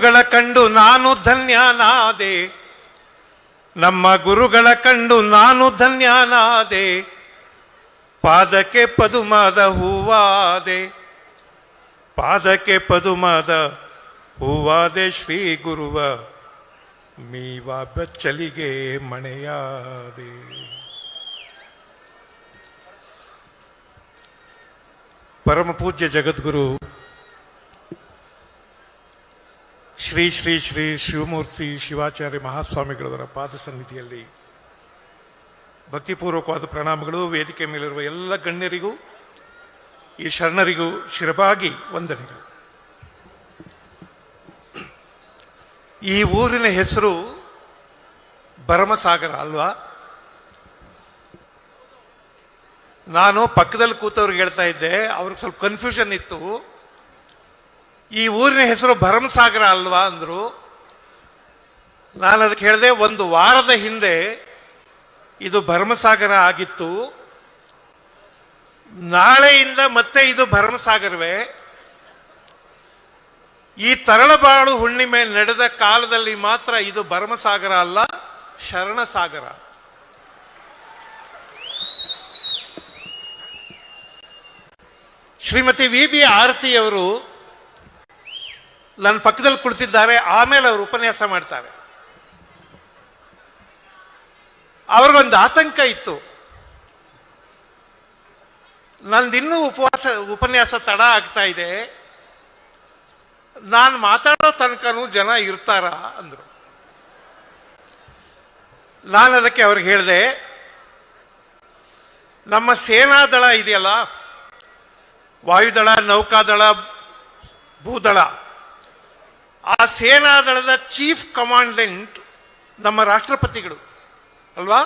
ಗುರುಗಳ ಕಂಡು ನಾನು ಧನ್ಯನಾದೆ, ನಮ್ಮ ಗುರುಗಳ ಕಂಡು ನಾನು ಧನ್ಯನಾದೆ, ಪಾದಕ್ಕೆ ಪದುಮದ ಹೂವಾದೆ, ಪಾದಕ್ಕೆ ಪದುಮದ ಹೂವಾದೆ, ಶ್ರೀ ಗುರುವ ಮೀವ ಬೆಚ್ಚಲಿಗೆ ಮಣೆಯಾದೆ. ಪರಮ ಪೂಜ್ಯ ಜಗದ್ಗುರು ಶ್ರೀ ಶ್ರೀ ಶ್ರೀ ಶಿವಮೂರ್ತಿ ಶಿವಾಚಾರ್ಯ ಮಹಾಸ್ವಾಮಿಗಳವರ ಪಾದ ಸನ್ನಿಧಿಯಲ್ಲಿ ಭಕ್ತಿಪೂರ್ವಕವಾದ ಪ್ರಣಾಮಗಳು. ವೇದಿಕೆ ಮೇಲಿರುವ ಎಲ್ಲ ಗಣ್ಯರಿಗೂ ಈ ಶರಣರಿಗೂ ಶಿರಬಾಗಿ ವಂದನೆಗಳು. ಈ ಊರಿನ ಹೆಸರು ಭರಮಸಾಗರ ಅಲ್ವಾ? ನಾನು ಪಕ್ಕದಲ್ಲಿ ಕೂತವ್ರಿಗೆ ಹೇಳ್ತಾ ಇದ್ದೆ, ಅವ್ರಿಗೆ ಸ್ವಲ್ಪ ಕನ್ಫ್ಯೂಷನ್ ಇತ್ತು. ಈ ಊರಿನ ಹೆಸರು ಭರಮಸಾಗರ ಅಲ್ವಾ ಅಂದರು. ನಾನು ಅದಕ್ಕೆ ಹೇಳಿದೆ, ಒಂದು ವಾರದ ಹಿಂದೆ ಇದು ಭರಮಸಾಗರ ಆಗಿತ್ತು, ನಾಳೆಯಿಂದ ಮತ್ತೆ ಇದು ಭರಮಸಾಗರವೇ. ಈ ತರಳಬಾಳು ಹುಣ್ಣಿಮೆ ನಡೆದ ಕಾಲದಲ್ಲಿ ಮಾತ್ರ ಇದು ಭರಮಸಾಗರ ಅಲ್ಲ, ಶರಣಸಾಗರ. ಶ್ರೀಮತಿ ವಿ ಬಿ ಆರತಿಯವರು ನನ್ನ ಪಕ್ಕದಲ್ಲಿ ಕುಳಿತಿದ್ದಾರೆ. ಆಮೇಲೆ ಅವರು ಉಪನ್ಯಾಸ ಮಾಡ್ತಾರೆ. ಅವ್ರಿಗೊಂದು ಆತಂಕ ಇತ್ತು, ನಂದಿನ್ನೂ ಉಪನ್ಯಾಸ ತಡ ಆಗ್ತಾ ಇದೆ, ನಾನು ಮಾತಾಡೋ ತನಕನೂ ಜನ ಇರ್ತಾರ ಅಂದರು. ನಾನು ಅದಕ್ಕೆ ಅವ್ರಿಗೆ ಹೇಳಿದೆ, ನಮ್ಮ ಸೇನಾದಳ ಇದೆಯಲ್ಲ, ವಾಯುದಳ, ನೌಕಾದಳ, ಭೂದಳ, ಆ ಸೇನಾದಳದ ಚೀಫ್ ಕಮಾಂಡೆಂಟ್ ನಮ್ಮ ರಾಷ್ಟ್ರಪತಿಗಳು ಅಲ್ವಾ?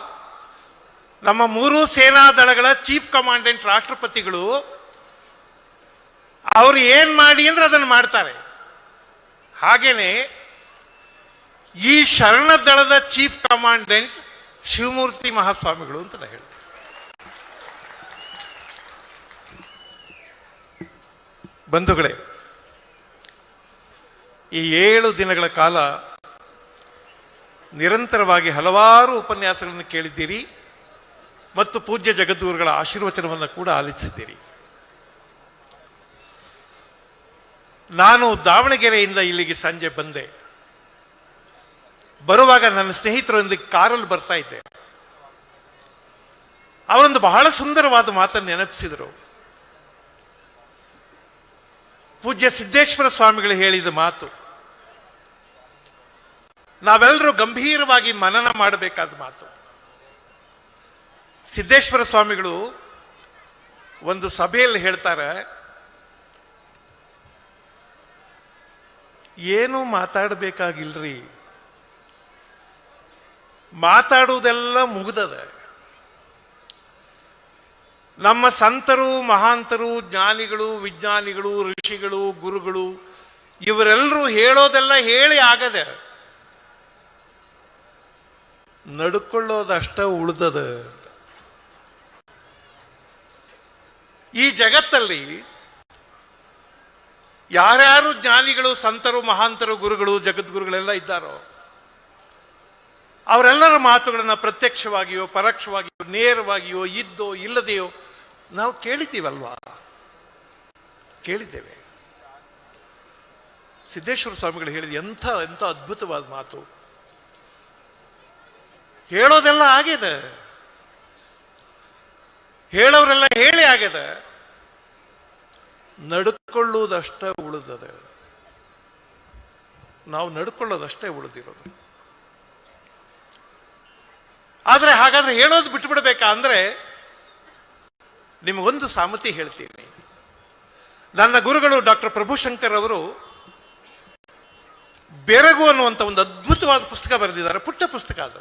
ನಮ್ಮ ಮೂರು ಸೇನಾದಳಗಳ ಚೀಫ್ ಕಮಾಂಡೆಂಟ್ ರಾಷ್ಟ್ರಪತಿಗಳು. ಅವರು ಏನ್ ಮಾಡಿ ಅಂದ್ರೆ ಅದನ್ನು ಮಾಡ್ತಾರೆ. ಹಾಗೇನೆ ಈ ಶರಣ ದಳದ ಚೀಫ್ ಕಮಾಂಡೆಂಟ್ ಶಿವಮೂರ್ತಿ ಮಹಾಸ್ವಾಮಿಗಳು ಅಂತ ನಾನು ಹೇಳಿದೆ. ಬಂಧುಗಳೇ, ಈ 7 ದಿನಗಳ ಕಾಲ ನಿರಂತರವಾಗಿ ಹಲವಾರು ಉಪನ್ಯಾಸಗಳನ್ನು ಕೇಳಿದ್ದೀರಿ ಮತ್ತು ಪೂಜ್ಯ ಜಗದ್ಗುರುಗಳ ಆಶೀರ್ವಚನವನ್ನು ಕೂಡ ಆಲಿಸಿದ್ದೀರಿ. ನಾನು ದಾವಣಗೆರೆಯಿಂದ ಇಲ್ಲಿಗೆ ಸಂಜೆ ಬಂದೆ. ಬರುವಾಗ ನನ್ನ ಸ್ನೇಹಿತರೊಂದಿಗೆ ಕಾರಲ್ಲಿ ಬರ್ತಾ ಇದ್ದೆ. ಅವರೊಂದು ಬಹಳ ಸುಂದರವಾದ ಮಾತನ್ನು ನೆನಪಿಸಿದರು. ಪೂಜ್ಯ ಸಿದ್ದೇಶ್ವರ ಸ್ವಾಮಿಗಳು ಹೇಳಿದ ಮಾತು, ನಾವೆಲ್ಲರೂ ಗಂಭೀರವಾಗಿ ಮನನ ಮಾಡಬೇಕಾದ ಮಾತು. ಸಿದ್ದೇಶ್ವರ ಸ್ವಾಮಿಗಳು ಒಂದು ಸಭೆಯಲ್ಲಿ ಹೇಳ್ತಾರೆ, ಏನೂ ಮಾತಾಡಬೇಕಾಗಿಲ್ರಿ, ಮಾತಾಡುವುದೆಲ್ಲ ಮುಗಿದದ. ನಮ್ಮ ಸಂತರು, ಮಹಾಂತರು, ಜ್ಞಾನಿಗಳು, ವಿಜ್ಞಾನಿಗಳು, ಋಷಿಗಳು, ಗುರುಗಳು ಇವರೆಲ್ಲರೂ ಹೇಳೋದೆಲ್ಲ ಹೇಳಿ ಆಗದೆ, ನಡ್ಕೊಳ್ಳೋದಷ್ಟ ಉಳಿದದ. ಈ ಜಗತ್ತಲ್ಲಿ ಯಾರ್ಯಾರು ಜ್ಞಾನಿಗಳು, ಸಂತರು, ಮಹಾಂತರು, ಗುರುಗಳು, ಜಗದ್ಗುರುಗಳೆಲ್ಲ ಇದ್ದಾರೋ ಅವರೆಲ್ಲರ ಮಾತುಗಳನ್ನು ಪ್ರತ್ಯಕ್ಷವಾಗಿಯೋ ಪರೋಕ್ಷವಾಗಿಯೋ ನೇರವಾಗಿಯೋ ಇದ್ದೋ ಇಲ್ಲದೆಯೋ ನಾವು ಕೇಳಿದ್ದೀವಲ್ವಾ? ಕೇಳಿದ್ದೇವೆ. ಸಿದ್ದೇಶ್ವರ ಸ್ವಾಮಿಗಳು ಹೇಳಿದ ಎಂಥ ಅದ್ಭುತವಾದ ಮಾತು. ಹೇಳೋದೆಲ್ಲ ಆಗಿದೆ, ಹೇಳೋರೆಲ್ಲ ಹೇಳಿ ಆಗಿದೆ, ನಡ್ಕೊಳ್ಳೋದಷ್ಟೇ ಉಳಿದದೆ. ನಾವು ನಡ್ಕೊಳ್ಳೋದಷ್ಟೇ ಉಳಿದಿರೋದು. ಆದರೆ ಹಾಗಾದ್ರೆ ಹೇಳೋದು ಬಿಟ್ಟುಬಿಡ್ಬೇಕಾ ಅಂದ್ರೆ ನಿಮಗೊಂದು ಸಾಮತಿ ಹೇಳ್ತೀನಿ. ನನ್ನ ಗುರುಗಳು ಡಾಕ್ಟರ್ ಪ್ರಭುಶಂಕರ್ ಅವರು ಬೆರಗು ಅನ್ನುವಂಥ ಒಂದು ಅದ್ಭುತವಾದ ಪುಸ್ತಕ ಬರೆದಿದ್ದಾರೆ. ಪುಟ್ಟ ಪುಸ್ತಕ ಅದು.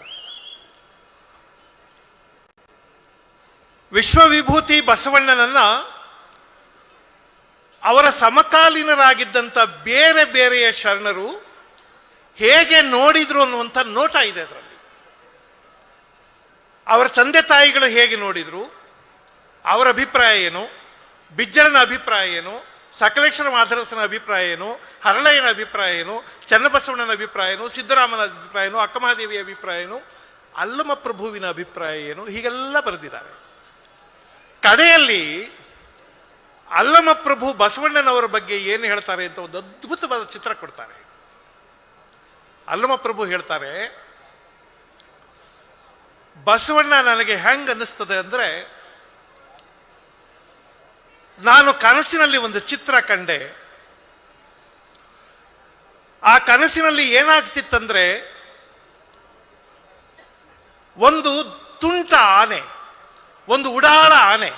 ವಿಶ್ವವಿಭೂತಿ ಬಸವಣ್ಣನನ್ನ ಅವರ ಸಮಕಾಲೀನರಾಗಿದ್ದಂಥ ಬೇರೆ ಬೇರೆಯ ಶರಣರು ಹೇಗೆ ನೋಡಿದ್ರು ಅನ್ನುವಂಥ ನೋಟ ಇದೆ ಅದರಲ್ಲಿ. ಅವರ ತಂದೆ ತಾಯಿಗಳು ಹೇಗೆ ನೋಡಿದ್ರು, ಅವರ ಅಭಿಪ್ರಾಯ ಏನು, ಬಿಜ್ಜಳನ ಅಭಿಪ್ರಾಯ ಏನು, ಸಕಲೇಶ್ವರ ಮಾಧರಸನ ಅಭಿಪ್ರಾಯ ಏನು, ಹರಳಯ್ಯನ ಅಭಿಪ್ರಾಯ ಏನು, ಚನ್ನಬಸವಣ್ಣನ ಅಭಿಪ್ರಾಯ ಏನು, ಸಿದ್ದರಾಮನ ಅಭಿಪ್ರಾಯ ಏನು, ಅಕ್ಕಮಹಾದೇವಿಯ ಅಭಿಪ್ರಾಯ ಏನು, ಅಲ್ಲಮ ಪ್ರಭುವಿನ ಅಭಿಪ್ರಾಯ ಏನು, ಹೀಗೆಲ್ಲ ಬರೆದಿದ್ದಾರೆ. ಕಡೆಯಲ್ಲಿ ಅಲ್ಲಮ ಪ್ರಭು ಬಸವಣ್ಣನವರ ಬಗ್ಗೆ ಏನು ಹೇಳ್ತಾರೆ ಅಂತ ಒಂದು ಅದ್ಭುತವಾದ ಚಿತ್ರ ಕೊಡ್ತಾರೆ. ಅಲ್ಲಮ ಪ್ರಭು ಹೇಳ್ತಾರೆ, ಬಸವಣ್ಣ ನನಗೆ ಹೆಂಗ್ ಅನ್ನಿಸ್ತದೆ ಅಂದ್ರೆ, ನಾನು ಕನಸಿನಲ್ಲಿ ಒಂದು ಚಿತ್ರ ಕಂಡೆ. ಆ ಕನಸಿನಲ್ಲಿ ಏನಾಗ್ತಿತ್ತಂದ್ರೆ, ಒಂದು ತುಂಟ ಆನೆ, ಒಂದು ಉಡಾಳ ಆನೆ,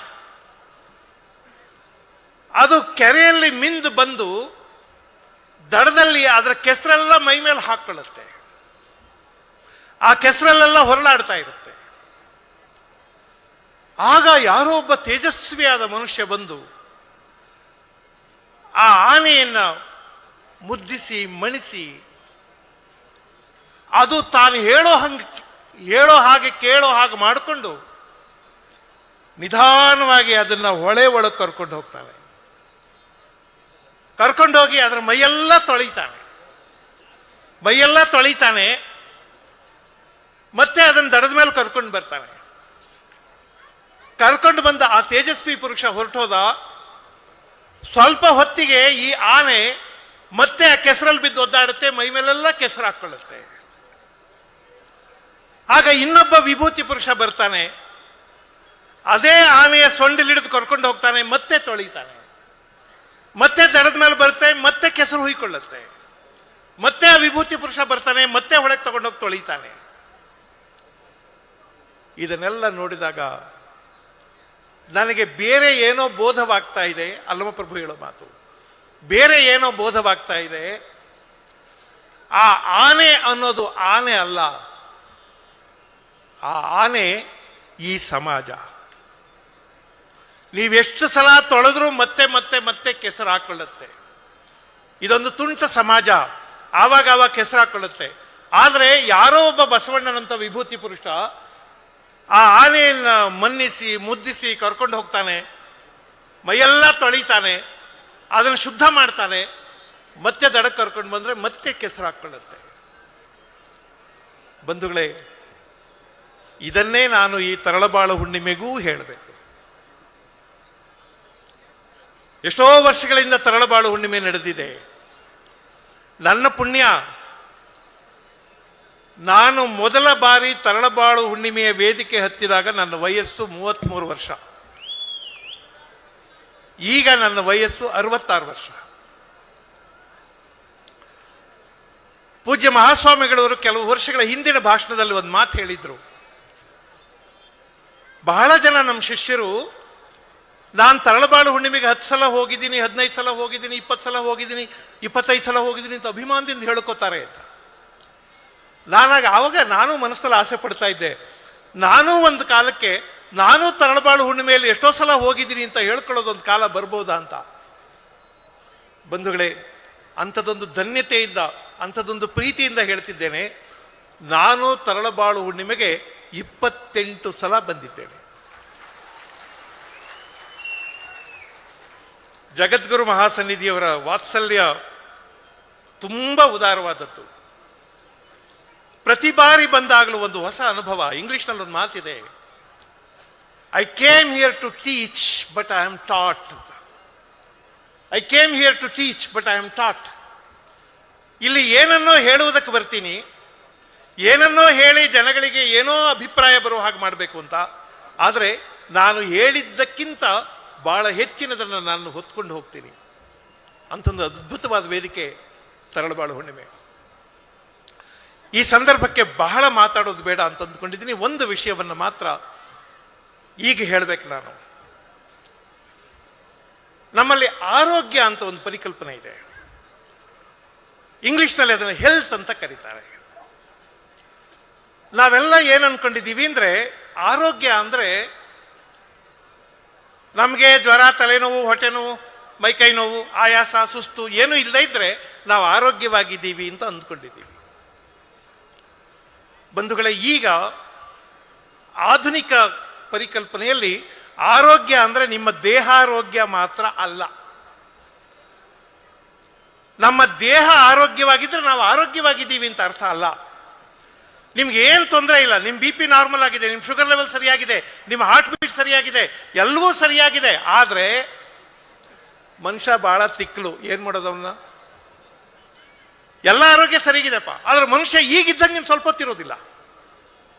ಅದು ಕೆರೆಯಲ್ಲಿ ಮಿಂದು ಬಂದು ದಡದಲ್ಲಿ ಅದರ ಕೆಸರೆಲ್ಲ ಮೈ ಮೇಲೆ ಹಾಕೊಳ್ಳುತ್ತೆ. ಆ ಕೆಸರಲ್ಲೆಲ್ಲ ಹೊರಳಾಡ್ತಾ ಇರುತ್ತೆ. ಆಗ ಯಾರೋ ಒಬ್ಬ ತೇಜಸ್ವಿಯಾದ ಮನುಷ್ಯ ಬಂದು ಆ ಆನೆಯನ್ನ ಮುದ್ದಿಸಿ ಮಣಿಸಿ, ಅದು ತಾನು ಹೇಳೋ ಹಾಗೆ ಕೇಳೋ ಹಾಗೆ ಮಾಡಿಕೊಂಡು ನಿಧಾನವಾಗಿ ಅದನ್ನ ಹೊಳೆ ಒಳಗೆ ಕರ್ಕೊಂಡು ಹೋಗ್ತಾನೆ. ಕರ್ಕೊಂಡೋಗಿ ಅದರ ಮೈಯೆಲ್ಲ ತೊಳಿತಾನೆ, ಮತ್ತೆ ಅದನ್ನ ದಡದ ಮೇಲೆ ಕರ್ಕೊಂಡು ಬರ್ತಾನೆ. ಕರ್ಕೊಂಡು ಬಂದ ಆ ತೇಜಸ್ವಿ ಪುರುಷ ಹೊರಟೋದ. ಸ್ವಲ್ಪ ಹೊತ್ತಿಗೆ ಈ ಆನೆ ಮತ್ತೆ ಆ ಕೆಸರಲ್ಲಿ ಬಿದ್ದು ಒದ್ದಾಡುತ್ತೆ, ಮೈ ಮೇಲೆಲ್ಲ ಕೆಸರು ಹಾಕೊಳ್ಳುತ್ತೆ. ಆಗ ಇನ್ನೊಬ್ಬ ವಿಭೂತಿ ಪುರುಷ ಬರ್ತಾನೆ, ಅದೇ ಆನೆಯ ಸೊಂಡಿಲಿಡಿದು ಕರ್ಕೊಂಡು ಹೋಗ್ತಾನೆ, ಮತ್ತೆ ತೊಳಿತಾನೆ, ಮತ್ತೆ ದಡದ ಮೇಲೆ ಬರುತ್ತೆ, ಮತ್ತೆ ಕೆಸರು ಹುಯ್ಕೊಳ್ಳುತ್ತೆ. ಮತ್ತೆ ಆ ವಿಭೂತಿ ಪುರುಷ ಬರ್ತಾನೆ, ಮತ್ತೆ ಹೊಳಗೆ ತಗೊಂಡೋಗಿ ತೊಳಿತಾನೆ. ಇದನ್ನೆಲ್ಲ ನೋಡಿದಾಗ ನನಗೆ ಬೇರೆ ಏನೋ ಬೋಧವಾಗ್ತಾ ಇದೆ. ಅಲ್ಲಮಪ್ರಭು ಹೇಳೋ ಮಾತು ಬೇರೆ ಏನೋ ಬೋಧವಾಗ್ತಾ ಇದೆ. ಆ ಆನೆ ಅನ್ನೋದು ಆನೆ ಅಲ್ಲ, ಆ ಆನೆ ಈ ಸಮಾಜ. ನೀವೆಷ್ಟು ಸಲ ತೊಳೆದ್ರೂ ಮತ್ತೆ ಮತ್ತೆ ಮತ್ತೆ ಕೆಸರು ಹಾಕೊಳ್ಳುತ್ತೆ. ಇದೊಂದು ತುಂಟ ಸಮಾಜ, ಆವಾಗ ಕೆಸರು ಹಾಕೊಳ್ಳುತ್ತೆ. ಆದರೆ ಯಾರೋ ಒಬ್ಬ ಬಸವಣ್ಣನಂತ ವಿಭೂತಿ ಪುರುಷ ಆ ಆನೆಯನ್ನ ಮನ್ನಿಸಿ ಮುದ್ದಿಸಿ ಕರ್ಕೊಂಡು ಹೋಗ್ತಾನೆ, ಮೈಯೆಲ್ಲ ತೊಳಿತಾನೆ, ಅದನ್ನು ಶುದ್ಧ ಮಾಡ್ತಾನೆ, ಮತ್ತೆ ದಡಕ್ಕೆ ಕರ್ಕೊಂಡು ಬಂದ್ರೆ ಮತ್ತೆ ಕೆಸರು ಹಾಕೊಳ್ಳುತ್ತೆ. ಬಂಧುಗಳೇ, ಇದನ್ನೇ ನಾನು ಈ ತರಳಬಾಳು ಹುಣ್ಣಿಮೆಗೂ ಹೇಳಬೇಕು. ಎಷ್ಟೋ ವರ್ಷಗಳಿಂದ ತರಳಬಾಳು ಹುಣ್ಣಿಮೆ ನಡೆದಿದೆ. ನನ್ನ ಪುಣ್ಯ, ನಾನು ಮೊದಲ ಬಾರಿ ತರಳಬಾಳು ಹುಣ್ಣಿಮೆಯ ವೇದಿಕೆ ಹತ್ತಿದಾಗ ನನ್ನ ವಯಸ್ಸು 33 ವರ್ಷ. ಈಗ ನನ್ನ ವಯಸ್ಸು 66 ವರ್ಷ. ಪೂಜ್ಯ ಮಹಾಸ್ವಾಮಿಗಳವರು ಕೆಲವು ವರ್ಷಗಳ ಹಿಂದಿನ ಭಾಷಣದಲ್ಲಿ ಒಂದು ಮಾತು ಹೇಳಿದ್ರು. ಬಹಳ ಜನ ನಮ್ಮ ಶಿಷ್ಯರು ನಾನು ತರಳಬಾಳು ಹುಣ್ಣಿಮೆಗೆ 10 ಸಲ ಹೋಗಿದ್ದೀನಿ, 15 ಸಲ ಹೋಗಿದ್ದೀನಿ, 20 ಸಲ ಹೋಗಿದ್ದೀನಿ, 25 ಸಲ ಹೋಗಿದ್ದೀನಿ ಅಂತ ಅಭಿಮಾನದಿಂದ ಹೇಳ್ಕೋತಾರೆ ಅಂತ. ಆವಾಗ ನಾನು ಮನಸ್ಸಲ್ಲಿ ಆಸೆ ಪಡ್ತಾ ಇದ್ದೆ, ನಾನು ಒಂದು ಕಾಲಕ್ಕೆ ನಾನು ತರಳಬಾಳು ಹುಣ್ಣಿಮೆಯಲ್ಲಿ ಎಷ್ಟೋ ಸಲ ಹೋಗಿದ್ದೀನಿ ಅಂತ ಹೇಳ್ಕೊಳ್ಳೋದೊಂದು ಕಾಲ ಬರ್ಬೋದಾ ಅಂತ. ಬಂಧುಗಳೇ, ಅಂಥದ್ದೊಂದು ಧನ್ಯತೆಯಿಂದ, ಅಂಥದ್ದೊಂದು ಪ್ರೀತಿಯಿಂದ ಹೇಳ್ತಿದ್ದೇನೆ, ನಾನು ತರಳಬಾಳು ಹುಣ್ಣಿಮೆಗೆ 28 ಸಲ ಬಂದಿದ್ದೇನೆ. ಜಗದ್ಗುರು ಮಹಾಸನ್ನಿಧಿಯವರ ವಾತ್ಸಲ್ಯ ತುಂಬಾ ಉದಾರವಾದದ್ದು. ಪ್ರತಿ ಬಾರಿ ಬಂದಾಗಲೂ ಒಂದು ಹೊಸ ಅನುಭವ. ಇಂಗ್ಲಿಷ್ನಲ್ಲಿ ಒಂದು ಮಾತಿದೆ, I came here to teach but I am taught ಅಂತ. I came here to teach but I am taught. ಇಲ್ಲಿ ಏನನ್ನೋ ಹೇಳುವುದಕ್ಕೆ ಬರ್ತೀನಿ, ಏನನ್ನೋ ಹೇಳಿ ಜನಗಳಿಗೆ ಏನೋ ಅಭಿಪ್ರಾಯ ಬರುವ ಹಾಗೆ ಮಾಡಬೇಕು ಅಂತ. ಆದರೆ ನಾನು ಹೇಳಿದ್ದಕ್ಕಿಂತ ಬಹಳ ಹೆಚ್ಚಿನದನ್ನು ನಾನು ಹೊತ್ಕೊಂಡು ಹೋಗ್ತೀನಿ. ಅಂಥೊಂದು ಅದ್ಭುತವಾದ ವೇದಿಕೆ ತರಳಬಾಳು ಹುಣ್ಣಿಮೆ. ಈ ಸಂದರ್ಭಕ್ಕೆ ಬಹಳ ಮಾತಾಡೋದು ಬೇಡ ಅಂತ ಅಂದ್ಕೊಂಡಿದ್ದೀನಿ. ಒಂದು ವಿಷಯವನ್ನು ಮಾತ್ರ ಈಗ ಹೇಳಬೇಕು ನಾನು. ನಮ್ಮಲ್ಲಿ ಆರೋಗ್ಯ ಅಂತ ಒಂದು ಪರಿಕಲ್ಪನೆ ಇದೆ. ಇಂಗ್ಲಿಷ್ನಲ್ಲಿ ಅದನ್ನು ಹೆಲ್ತ್ ಅಂತ ಕರೀತಾರೆ. ನಾವೆಲ್ಲ ಏನು ಅನ್ಕೊಂಡಿದ್ದೀವಿ ಅಂದ್ರೆ, ಆರೋಗ್ಯ ಅಂದ್ರೆ ನಮಗೆ ಜ್ವರ, ತಲೆನೋವು, ಹೊಟ್ಟೆ ನೋವು, ಮೈಕೈ ನೋವು, ಆಯಾಸ, ಸುಸ್ತು ಏನೂ ಇಲ್ಲದೇ ಇದ್ರೆ ನಾವು ಆರೋಗ್ಯವಾಗಿದ್ದೀವಿ ಅಂತ ಅಂದ್ಕೊಂಡಿದ್ದೀವಿ. ಬಂಧುಗಳೇ, ಈಗ ಆಧುನಿಕ ಪರಿಕಲ್ಪನೆಯಲ್ಲಿ ಆರೋಗ್ಯ ಅಂದ್ರೆ ನಿಮ್ಮ ದೇಹಾರೋಗ್ಯ ಮಾತ್ರ ಅಲ್ಲ. ನಮ್ಮ ದೇಹ ಆರೋಗ್ಯವಾಗಿದ್ರೆ ನಾವು ಆರೋಗ್ಯವಾಗಿದ್ದೀವಿ ಅಂತ ಅರ್ಥ ಅಲ್ಲ. ನಿಮ್ಗೆ ಏನು ತೊಂದರೆ ಇಲ್ಲ, ನಿಮ್ಮ ಬಿ ಪಿ ನಾರ್ಮಲ್ ಆಗಿದೆ, ನಿಮ್ಮ ಶುಗರ್ ಲೆವೆಲ್ ಸರಿಯಾಗಿದೆ, ನಿಮ್ಮ ಹಾರ್ಟ್ ಬೀಟ್ ಸರಿಯಾಗಿದೆ, ಎಲ್ಲವೂ ಸರಿಯಾಗಿದೆ. ಆದರೆ ಮನುಷ್ಯ ಬಹಳ ತಿಕ್ಕಲು. ಏನ್ ಮಾಡೋದು ಅವನ್ನ? ಎಲ್ಲ ಆರೋಗ್ಯ ಸರಿಯಾಗಿದೆಪ್ಪ, ಆದ್ರೆ ಮನುಷ್ಯ ಈಗಿದ್ದಂಗೆ ಸ್ವಲ್ಪ ಹೊತ್ತಿರೋದಿಲ್ಲ.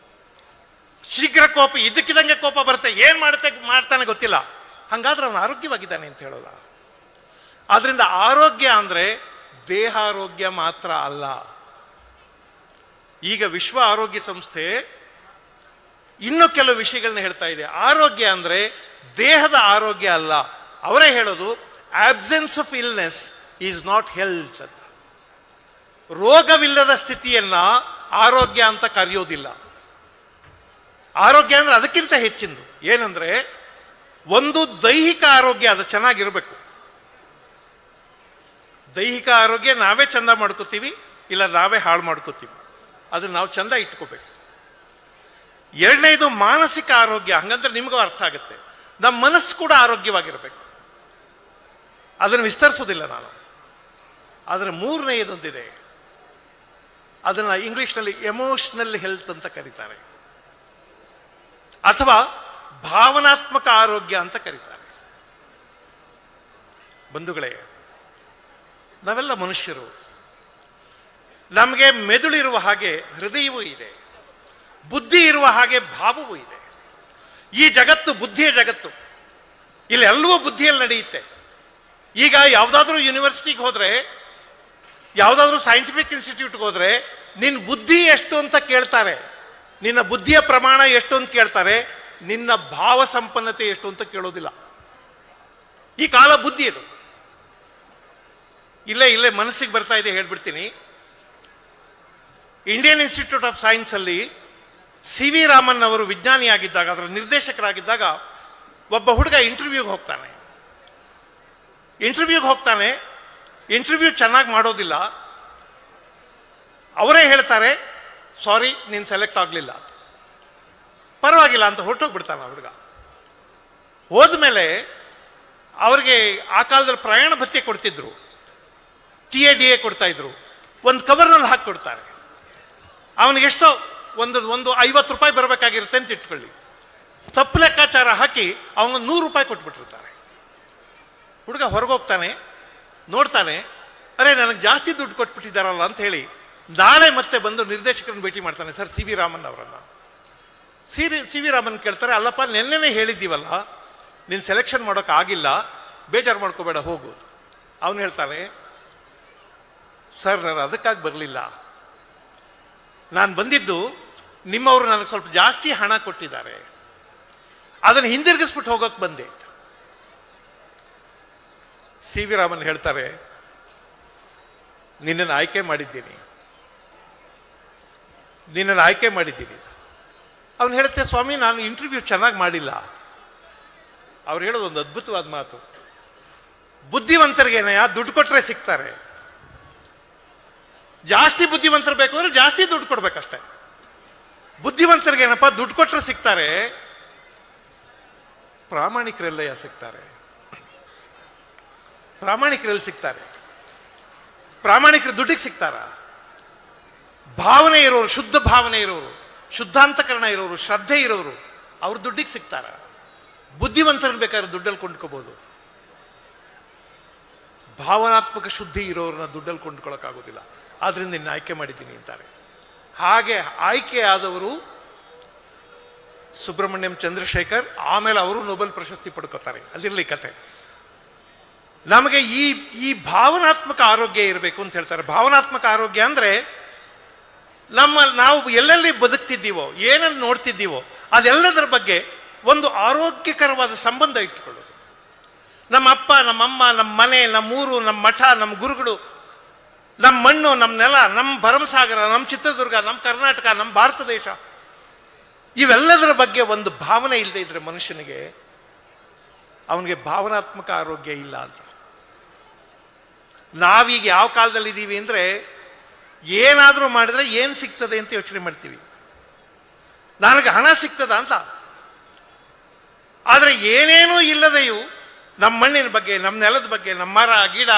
ಶೀಘ್ರ ಕೋಪ, ಇದಕ್ಕಿದ್ದಂಗೆ ಕೋಪ ಬರುತ್ತೆ, ಏನ್ ಮಾಡ್ತಾನೆ ಗೊತ್ತಿಲ್ಲ. ಹಂಗಾದ್ರೆ ಅವನು ಆರೋಗ್ಯವಾಗಿದ್ದಾನೆ ಅಂತ ಹೇಳೋಲ್ಲ. ಆದ್ರಿಂದ ಆರೋಗ್ಯ ಅಂದ್ರೆ ದೇಹಾರೋಗ್ಯ ಮಾತ್ರ ಅಲ್ಲ. ಈಗ ವಿಶ್ವ ಆರೋಗ್ಯ ಸಂಸ್ಥೆ ಇನ್ನೂ ಕೆಲವು ವಿಷಯಗಳನ್ನ ಹೇಳ್ತಾ ಇದೆ. ಆರೋಗ್ಯ ಅಂದ್ರೆ ದೇಹದ ಆರೋಗ್ಯ ಅಲ್ಲ. ಅವರೇ ಹೇಳೋದು absence of illness is not health ಅಂತ. ರೋಗವಿಲ್ಲದ ಸ್ಥಿತಿಯನ್ನ ಆರೋಗ್ಯ ಅಂತ ಕರೆಯೋದಿಲ್ಲ. ಆರೋಗ್ಯ ಅಂದ್ರೆ ಅದಕ್ಕಿಂತ ಹೆಚ್ಚಿಂದು. ಏನಂದ್ರೆ ಒಂದು ದೈಹಿಕ ಆರೋಗ್ಯ, ಅದು ಚೆನ್ನಾಗಿರ್ಬೇಕು. ದೈಹಿಕ ಆರೋಗ್ಯ ನಾವೇ ಚಂದ ಮಾಡ್ಕೋತೀವಿ, ಇಲ್ಲ ನಾವೇ ಹಾಳು ಮಾಡ್ಕೋತೀವಿ. ಅದನ್ನ ನಾವು ಚಂದ ಇಟ್ಕೋಬೇಕು. ಎರಡನೇದು ಮಾನಸಿಕ ಆರೋಗ್ಯ. ಹಂಗಂದ್ರೆ ನಿಮಗೂ ಅರ್ಥ ಆಗುತ್ತೆ, ನಮ್ಮ ಮನಸ್ಸು ಕೂಡ ಆರೋಗ್ಯವಾಗಿರ್ಬೇಕು. ಅದನ್ನು ವಿಸ್ತರಿಸೋದಿಲ್ಲ ನಾನು. ಆದರೆ ಮೂರನೆಯದೊಂದಿದೆ, ಅದನ್ನ ಇಂಗ್ಲಿಷ್ನಲ್ಲಿ ಎಮೋಷನಲ್ ಹೆಲ್ತ್ ಅಂತ ಕರೀತಾರೆ, ಅಥವಾ ಭಾವನಾತ್ಮಕ ಆರೋಗ್ಯ ಅಂತ ಕರೀತಾರೆ. ಬಂಧುಗಳೇ, ನಾವೆಲ್ಲ ಮನುಷ್ಯರು. ನಮಗೆ ಮೆದುಳಿರುವ ಹಾಗೆ ಹೃದಯವೂ ಇದೆ, ಬುದ್ಧಿ ಇರುವ ಹಾಗೆ ಭಾವವೂ ಇದೆ. ಈ ಜಗತ್ತು ಬುದ್ಧಿಯ ಜಗತ್ತು. ಇಲ್ಲಿ ಎಲ್ಲವೂ ಬುದ್ಧಿಯಲ್ಲಿ ನಡೆಯುತ್ತೆ. ಈಗ ಯಾವುದಾದ್ರೂ ಯೂನಿವರ್ಸಿಟಿಗೆ ಹೋದ್ರೆ, ಯಾವುದಾದ್ರೂ ಸೈಂಟಿಫಿಕ್ ಇನ್ಸ್ಟಿಟ್ಯೂಟ್ಗೆ ಹೋದ್ರೆ, ನಿನ್ನ ಬುದ್ಧಿ ಎಷ್ಟು ಅಂತ ಕೇಳ್ತಾರೆ, ನಿನ್ನ ಬುದ್ಧಿಯ ಪ್ರಮಾಣ ಎಷ್ಟು ಅಂತ ಕೇಳ್ತಾರೆ, ನಿನ್ನ ಭಾವ ಸಂಪನ್ನತೆ ಎಷ್ಟು ಅಂತ ಕೇಳೋದಿಲ್ಲ. ಈ ಕಾಲ ಬುದ್ಧಿ ಇದು. ಇಲ್ಲೇ ಮನಸ್ಸಿಗೆ ಬರ್ತಾ ಇದೆ, ಹೇಳ್ಬಿಡ್ತೀನಿ. ಇಂಡಿಯನ್ ಇನ್ಸ್ಟಿಟ್ಯೂಟ್ ಆಫ್ ಸೈನ್ಸ್ ಅಲ್ಲಿ ಸಿ ವಿ ರಾಮನ್ ಅವರು ವಿಜ್ಞಾನಿಯಾಗಿದ್ದಾಗ, ಅದರ ನಿರ್ದೇಶಕರಾಗಿದ್ದಾಗ, ಒಬ್ಬ ಹುಡುಗ ಇಂಟರ್ವ್ಯೂಗೆ ಹೋಗ್ತಾನೆ. ಇಂಟರ್ವ್ಯೂ ಚೆನ್ನಾಗಿ ಮಾಡೋದಿಲ್ಲ. ಅವರೇ ಹೇಳ್ತಾರೆ, ಸಾರಿ ನೀನು ಸೆಲೆಕ್ಟ್ ಆಗಲಿಲ್ಲ. ಪರವಾಗಿಲ್ಲ ಅಂತ ಹೊರಟೋಗ್ಬಿಡ್ತಾನೆ ಆ ಹುಡುಗ. ಹೋದ್ಮೇಲೆ ಅವ್ರಿಗೆ ಆ ಕಾಲದಲ್ಲಿ ಪ್ರಯಾಣ ಭತ್ಯೆ ಕೊಡ್ತಿದ್ರು, TADA ಕೊಡ್ತಾ ಇದ್ರು. ಒಂದು ಕವರ್ನಲ್ಲಿ ಹಾಕಿ ಕೊಡ್ತಾರೆ. ಅವನಿಗೆ ಎಷ್ಟೋ ಒಂದು ₹50 ಬರಬೇಕಾಗಿರುತ್ತೆ ಅಂತ ಇಟ್ಕೊಳ್ಳಿ. ತಪ್ಪು ಲೆಕ್ಕಾಚಾರ ಹಾಕಿ ಅವನಿಗೆ ₹100 ಕೊಟ್ಬಿಟ್ಟಿರ್ತಾರೆ. ಹುಡುಗ ಹೊರಗೋಗ್ತಾನೆ, ನೋಡ್ತಾನೆ, ಅರೆ ನನಗೆ ಜಾಸ್ತಿ ದುಡ್ಡು ಕೊಟ್ಬಿಟ್ಟಿದ್ದಾರಲ್ಲ ಅಂತ ಹೇಳಿ ನಾಳೆ ಮತ್ತೆ ಬಂದು ನಿರ್ದೇಶಕರನ್ನು ಭೇಟಿ ಮಾಡ್ತಾನೆ. ಸರ್ ಸಿ ವಿ ರಾಮನ್ ಅವರನ್ನ. ಸಿ ವಿ ರಾಮನ್ ಕೇಳ್ತಾರೆ, ಅಲ್ಲಪ್ಪ ನೆನ್ನೆನೇ ಹೇಳಿದ್ದೀವಲ್ಲ ನೀನು ಸೆಲೆಕ್ಷನ್ ಮಾಡೋಕೆ ಆಗಿಲ್ಲ, ಬೇಜಾರು ಮಾಡ್ಕೋಬೇಡ ಹೋಗು. ಅವನು ಹೇಳ್ತಾನೆ, ಸರ್ ನಾನು ಅದಕ್ಕಾಗಿ ಬರಲಿಲ್ಲ, ನಾನು ಬಂದಿದ್ದು ನಿಮ್ಮವರು ನನಗೆ ಸ್ವಲ್ಪ ಜಾಸ್ತಿ ಹಣ ಕೊಟ್ಟಿದ್ದಾರೆ, ಅದನ್ನು ಹಿಂದಿರುಗಿಸ್ಬಿಟ್ಟು ಹೋಗೋಕೆ ಬಂದೆ. ಸಿ ವಿ ರಾಮನ್ ಹೇಳ್ತಾರೆ, ನಿನ್ನನ್ನು ಆಯ್ಕೆ ಮಾಡಿದ್ದೀನಿ. ಅವನು ಹೇಳುತ್ತೆ, ಸ್ವಾಮಿ ನಾನು ಇಂಟರ್ವ್ಯೂ ಚೆನ್ನಾಗಿ ಮಾಡಿಲ್ಲ. ಅವ್ರು ಹೇಳೋದು ಒಂದು ಅದ್ಭುತವಾದ ಮಾತು, ಬುದ್ಧಿವಂತರಿಗೇನಯ್ಯ ದುಡ್ಡು ಕೊಟ್ಟರೆ ಸಿಗ್ತಾರೆ, ಜಾಸ್ತಿ ಬುದ್ಧಿವಂತರು ಬೇಕು ಅಂದ್ರೆ ಜಾಸ್ತಿ ದುಡ್ಡು ಕೊಡ್ಬೇಕಷ್ಟೆ. ಬುದ್ಧಿವಂತರಿಗೇನಪ್ಪ ದುಡ್ಡು ಕೊಟ್ಟರೆ ಸಿಗ್ತಾರೆ, ಪ್ರಾಮಾಣಿಕರೆಲ್ಲಯ್ಯ ಸಿಗ್ತಾರೆ. ಪ್ರಾಮಾಣಿಕರಲ್ಲಿ ಸಿಗ್ತಾರೆ. ಪ್ರಾಮಾಣಿಕರು ದುಡ್ಡಿಗೆ ಸಿಗ್ತಾರ? ಭಾವನೆ ಇರೋರು, ಶುದ್ಧ ಭಾವನೆ ಇರೋರು, ಶುದ್ಧಾಂತಕರಣ ಇರೋರು, ಶ್ರದ್ಧೆ ಇರೋರು, ಅವ್ರು ದುಡ್ಡಿಗೆ ಸಿಗ್ತಾರ. ಬುದ್ಧಿವಂತರನ್ನು ಬೇಕಾದ್ರೆ ದುಡ್ಡಲ್ಲಿ ಕೊಂಡ್ಕೋಬಹುದು, ಭಾವನಾತ್ಮಕ ಶುದ್ಧಿ ಇರೋರನ್ನ ದುಡ್ಡಲ್ಲಿ ಕೊಂಡ್ಕೊಳ್ಳೋಕ್ಕಾಗೋದಿಲ್ಲ. ಆದ್ರಿಂದ ನಿನ್ನ ಆಯ್ಕೆ ಮಾಡಿದ್ದೀನಿ ಅಂತಾರೆ. ಹಾಗೆ ಆಯ್ಕೆ ಆದವರು ಸುಬ್ರಹ್ಮಣ್ಯಂ ಚಂದ್ರಶೇಖರ್. ಆಮೇಲೆ ಅವರು ನೊಬೆಲ್ ಪ್ರಶಸ್ತಿ ಪಡ್ಕೋತಾರೆ. ಅದಿರಲಿ ಕತೆ. ನಮಗೆ ಈ ಭಾವನಾತ್ಮಕ ಆರೋಗ್ಯ ಇರಬೇಕು ಅಂತ ಹೇಳ್ತಾರೆ. ಭಾವನಾತ್ಮಕ ಆರೋಗ್ಯ ಅಂದ್ರೆ ನಾವು ಎಲ್ಲೆಲ್ಲಿ ಬದುಕ್ತಿದ್ದೀವೋ, ಏನನ್ನು ನೋಡ್ತಿದ್ದೀವೋ ಅದೆಲ್ಲದರ ಬಗ್ಗೆ ಒಂದು ಆರೋಗ್ಯಕರವಾದ ಸಂಬಂಧ ಇಟ್ಟುಕೊಳ್ಳೋದು. ನಮ್ಮ ಅಪ್ಪ, ನಮ್ಮಮ್ಮ, ನಮ್ಮ ಮನೆ, ನಮ್ಮೂರು, ನಮ್ಮ ಮಠ, ನಮ್ಮ ಗುರುಗಳು, ನಮ್ಮ ಮಣ್ಣು, ನಮ್ಮ ನೆಲ, ನಮ್ಮ ಭರಮಸಾಗರ, ನಮ್ಮ ಚಿತ್ರದುರ್ಗ, ನಮ್ಮ ಕರ್ನಾಟಕ, ನಮ್ಮ ಭಾರತ ದೇಶ, ಇವೆಲ್ಲದರ ಬಗ್ಗೆ ಒಂದು ಭಾವನೆ ಇಲ್ಲದೆ ಇದ್ರೆ ಮನುಷ್ಯನಿಗೆ, ಅವನಿಗೆ ಭಾವನಾತ್ಮಕ ಆರೋಗ್ಯ ಇಲ್ಲ ಅಂತ. ನಾವೀಗ ಯಾವ ಕಾಲದಲ್ಲಿ ಇದ್ದೀವಿ ಅಂದ್ರೆ, ಏನಾದರೂ ಮಾಡಿದ್ರೆ ಏನು ಸಿಗ್ತದೆ ಅಂತ ಯೋಚನೆ ಮಾಡ್ತೀವಿ. ನನಗೆ ಹಣ ಸಿಗ್ತದ ಅಂತ. ಆದರೆ ಏನೇನೂ ಇಲ್ಲದೆಯೂ ನಮ್ಮ ಮಣ್ಣಿನ ಬಗ್ಗೆ, ನಮ್ಮ ನೆಲದ ಬಗ್ಗೆ, ನಮ್ಮ ಮರ ಗಿಡ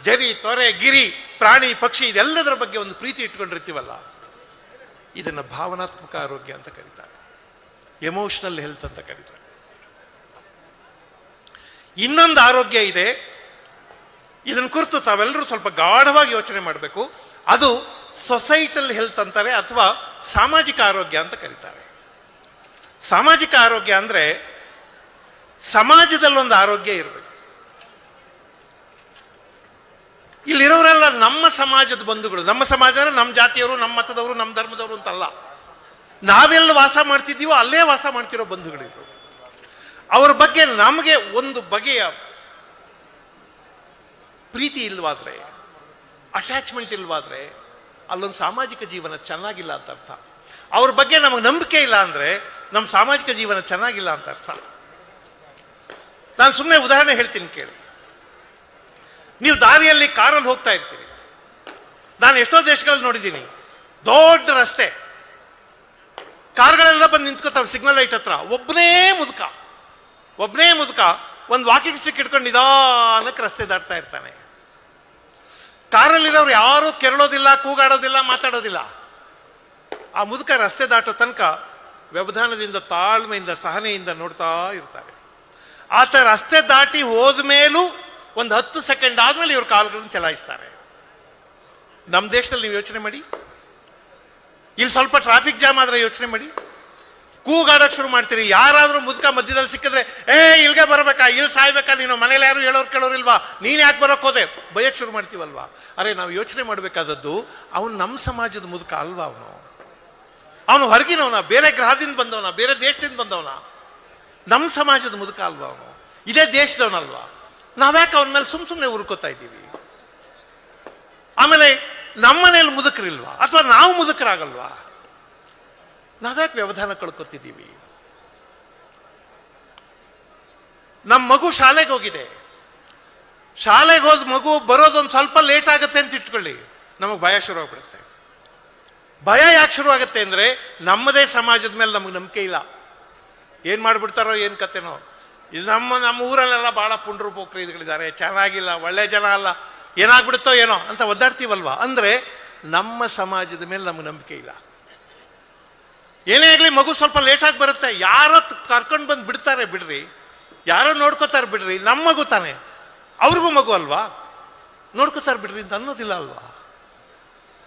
ಜರಿ ತೊರೆ ಗಿರಿ ಪ್ರಾಣಿ ಪಕ್ಷಿ ಇದೆಲ್ಲದರ ಬಗ್ಗೆ ಒಂದು ಪ್ರೀತಿ ಇಟ್ಕೊಂಡಿರ್ತೀವಲ್ಲ, ಇದನ್ನು ಭಾವನಾತ್ಮಕ ಆರೋಗ್ಯ ಅಂತ ಕರೀತಾರೆ, ಎಮೋಷನಲ್ ಹೆಲ್ತ್ ಅಂತ ಕರೀತಾರೆ. ಇನ್ನೊಂದು ಆರೋಗ್ಯ ಇದೆ, ಇದನ್ನು ಕುರಿತು ತಾವೆಲ್ಲರೂ ಸ್ವಲ್ಪ ಗಾಢವಾಗಿ ಯೋಚನೆ ಮಾಡಬೇಕು. ಅದು ಸೊಸೈಟಲ್ ಹೆಲ್ತ್ ಅಂತಾರೆ ಅಥವಾ ಸಾಮಾಜಿಕ ಆರೋಗ್ಯ ಅಂತ ಕರೀತಾರೆ. ಸಾಮಾಜಿಕ ಆರೋಗ್ಯ ಅಂದ್ರೆ ಸಮಾಜದಲ್ಲೊಂದು ಆರೋಗ್ಯ ಇರಬೇಕು. ಇಲ್ಲಿರೋರೆಲ್ಲ ನಮ್ಮ ಸಮಾಜದ ಬಂಧುಗಳು. ನಮ್ಮ ಸಮಾಜ ಅಂದ್ರೆ ನಮ್ಮ ಜಾತಿಯವರು, ನಮ್ಮ ಮತದವರು, ನಮ್ಮ ಧರ್ಮದವರು ಅಂತಲ್ಲ. ನಾವೆಲ್ಲ ವಾಸ ಮಾಡ್ತಿದ್ದೀವೋ ಅಲ್ಲೇ ವಾಸ ಮಾಡ್ತಿರೋ ಬಂಧುಗಳಿದ್ರು. ಅವ್ರ ಬಗ್ಗೆ ನಮಗೆ ಒಂದು ಬಗೆಯ ಪ್ರೀತಿ ಇಲ್ವಾದ್ರೆ, ಅಟ್ಯಾಚ್ಮೆಂಟ್ ಇಲ್ವಾದ್ರೆ, ಅಲ್ಲೊಂದು ಸಾಮಾಜಿಕ ಜೀವನ ಚೆನ್ನಾಗಿಲ್ಲ ಅಂತ ಅರ್ಥ. ಅವ್ರ ಬಗ್ಗೆ ನಮಗೆ ನಂಬಿಕೆ ಇಲ್ಲ ಅಂದ್ರೆ ನಮ್ಮ ಸಾಮಾಜಿಕ ಜೀವನ ಚೆನ್ನಾಗಿಲ್ಲ ಅಂತ ಅರ್ಥ. ನಾನು ಸುಮ್ಮನೆ ಉದಾಹರಣೆ ಹೇಳ್ತೀನಿ ಕೇಳಿ. ನೀವು ದಾರಿಯಲ್ಲಿ ಕಾರಲ್ಲಿ ಹೋಗ್ತಾ ಇರ್ತೀರಿ. ನಾನು ಎಷ್ಟೋ ದೇಶಗಳಲ್ಲಿ ನೋಡಿದ್ದೀನಿ, ದೊಡ್ಡ ರಸ್ತೆ, ಕಾರ್ಗಳೆಲ್ಲ ಬಂದು ನಿಂತ್ಕೋತಾವೆ ಸಿಗ್ನಲ್ ಲೈಟ್ ಹತ್ರ. ಒಬ್ಬನೇ ಮುದುಕ ಒಂದು ವಾಕಿಂಗ್ ಸ್ಟಿಕ್ ಇಟ್ಕೊಂಡು ನಿಧಾನಕ್ಕೆ ರಸ್ತೆ ದಾಟ್ತಾ ಇರ್ತಾನೆ. ಕಾರಲ್ಲಿರೋರು ಯಾರೂ ಕೆರಳೋದಿಲ್ಲ, ಕೂಗಾಡೋದಿಲ್ಲ, ಮಾತಾಡೋದಿಲ್ಲ. ಆ ಮುದುಕ ರಸ್ತೆ ದಾಟೋ ತನಕ ವ್ಯವಧಾನದಿಂದ, ತಾಳ್ಮೆಯಿಂದ, ಸಹನೆಯಿಂದ ನೋಡ್ತಾ ಇರ್ತಾರೆ. ಆತ ರಸ್ತೆ ದಾಟಿ ಹೋದ್ಮೇಲೂ ಒಂದು 10 ಸೆಕೆಂಡ್ ಆದ್ಮೇಲೆ ಇವ್ರ ಕಾಲುಗಳನ್ನು ಚಲಾಯಿಸ್ತಾರೆ. ನಮ್ಮ ದೇಶದಲ್ಲಿ ನೀವು ಯೋಚನೆ ಮಾಡಿ, ಇಲ್ಲಿ ಸ್ವಲ್ಪ ಟ್ರಾಫಿಕ್ ಜಾಮ್ ಆದ್ರೆ ಯೋಚನೆ ಮಾಡಿ, ಕೂಗಾಡೋಕೆ ಶುರು ಮಾಡ್ತೀರಿ. ಯಾರಾದ್ರೂ ಮುದುಕ ಮಧ್ಯದಲ್ಲಿ ಸಿಕ್ಕಿದ್ರೆ, ಇಲ್ಗೆ ಬರ್ಬೇಕಾ, ಇಲ್ಲಿ ಸಾಯ್ಬೇಕಾ ನೀನು, ಮನೇಲಿ ಯಾರು ಹೇಳೋರು ಕೇಳೋರಿಲ್ವಾ, ನೀನ್ ಯಾಕೆ ಬರೋಕ್ ಹೋದೆ, ಬಯಕ್ ಶುರು ಮಾಡ್ತೀವಲ್ವಾ. ಅರೆ, ನಾವು ಯೋಚನೆ ಮಾಡಬೇಕಾದದ್ದು, ಅವನು ನಮ್ಮ ಸಮಾಜದ ಮುದುಕ ಅಲ್ವಾ. ಅವನು ಹೊರಗಿನವನ, ಬೇರೆ ಗ್ರಹದಿಂದ ಬಂದವನ, ಬೇರೆ ದೇಶದಿಂದ ಬಂದವನ, ನಮ್ಮ ಸಮಾಜದ ಮುದುಕ ಅಲ್ವಾ ಅವನು, ಇದೇ ದೇಶದವನಲ್ವಾ. ನಾವ್ಯಾಕೆ ಅವನ ಮೇಲೆ ಸುಮ್ಮನೆ ಉರ್ಕೋತಾ ಇದ್ದೀವಿ? ಆಮೇಲೆ ನಮ್ಮನೇಲಿ ಮುದುಕರಿಲ್ವಾ, ಅಥವಾ ನಾವು ಮುದುಕರಾಗಲ್ವಾ? ನಾವ್ಯಾಕೆ ವ್ಯವಧಾನ ಕಳ್ಕೊತಿದ್ದೀವಿ? ನಮ್ಮ ಮಗು ಶಾಲೆಗೆ ಹೋಗಿದೆ, ಶಾಲೆಗೆ ಹೋದ ಮಗು ಬರೋದೊಂದು ಸ್ವಲ್ಪ ಲೇಟ್ ಆಗುತ್ತೆ ಅಂತ ಇಟ್ಕೊಳ್ಳಿ, ನಮಗೆ ಭಯ ಶುರು ಆಗ್ಬಿಡುತ್ತೆ. ಭಯ ಯಾಕೆ ಶುರು ಆಗುತ್ತೆ ಅಂದ್ರೆ, ನಮ್ಮದೇ ಸಮಾಜದ ಮೇಲೆ ನಮಗೆ ನಂಬಿಕೆ ಇಲ್ಲ. ಏನ್ ಮಾಡ್ಬಿಡ್ತಾರೋ ಏನ್ ಕತೆನೋ. ಇದು ನಮ್ಮ ಊರಲ್ಲೆಲ್ಲ ಬಹಳ ಪುಂಡ್ರು ಪೋಖ್ರಿ ಇದುಗಳಿದ್ದಾರೆ, ಚೆನ್ನಾಗಿಲ್ಲ, ಒಳ್ಳೆ ಜನ ಅಲ್ಲ, ಏನಾಗ್ಬಿಡುತ್ತೋ ಏನೋ ಅಂತ ಒದ್ದಾಡ್ತೀವಲ್ವಾ. ಅಂದ್ರೆ ನಮ್ಮ ಸಮಾಜದ ಮೇಲೆ ನಮಗೆ ನಂಬಿಕೆ ಇಲ್ಲ. ಏನೇ ಆಗ್ಲಿ ಮಗು ಸ್ವಲ್ಪ ಲೇಟ್ ಆಗಿ ಬರುತ್ತೆ, ಯಾರೋ ಕರ್ಕೊಂಡು ಬಂದು ಬಿಡ್ತಾರೆ ಬಿಡ್ರಿ, ಯಾರೋ ನೋಡ್ಕೋತಾರೆ ಬಿಡ್ರಿ, ನಮ್ಮ ಮಗು ತಾನೆ, ಅವ್ರಿಗೂ ಮಗು ಅಲ್ವಾ, ನೋಡ್ಕೋತಾರೆ ಬಿಡ್ರಿ ಅಂತ ಅನ್ನೋದಿಲ್ಲ ಅಲ್ವಾ.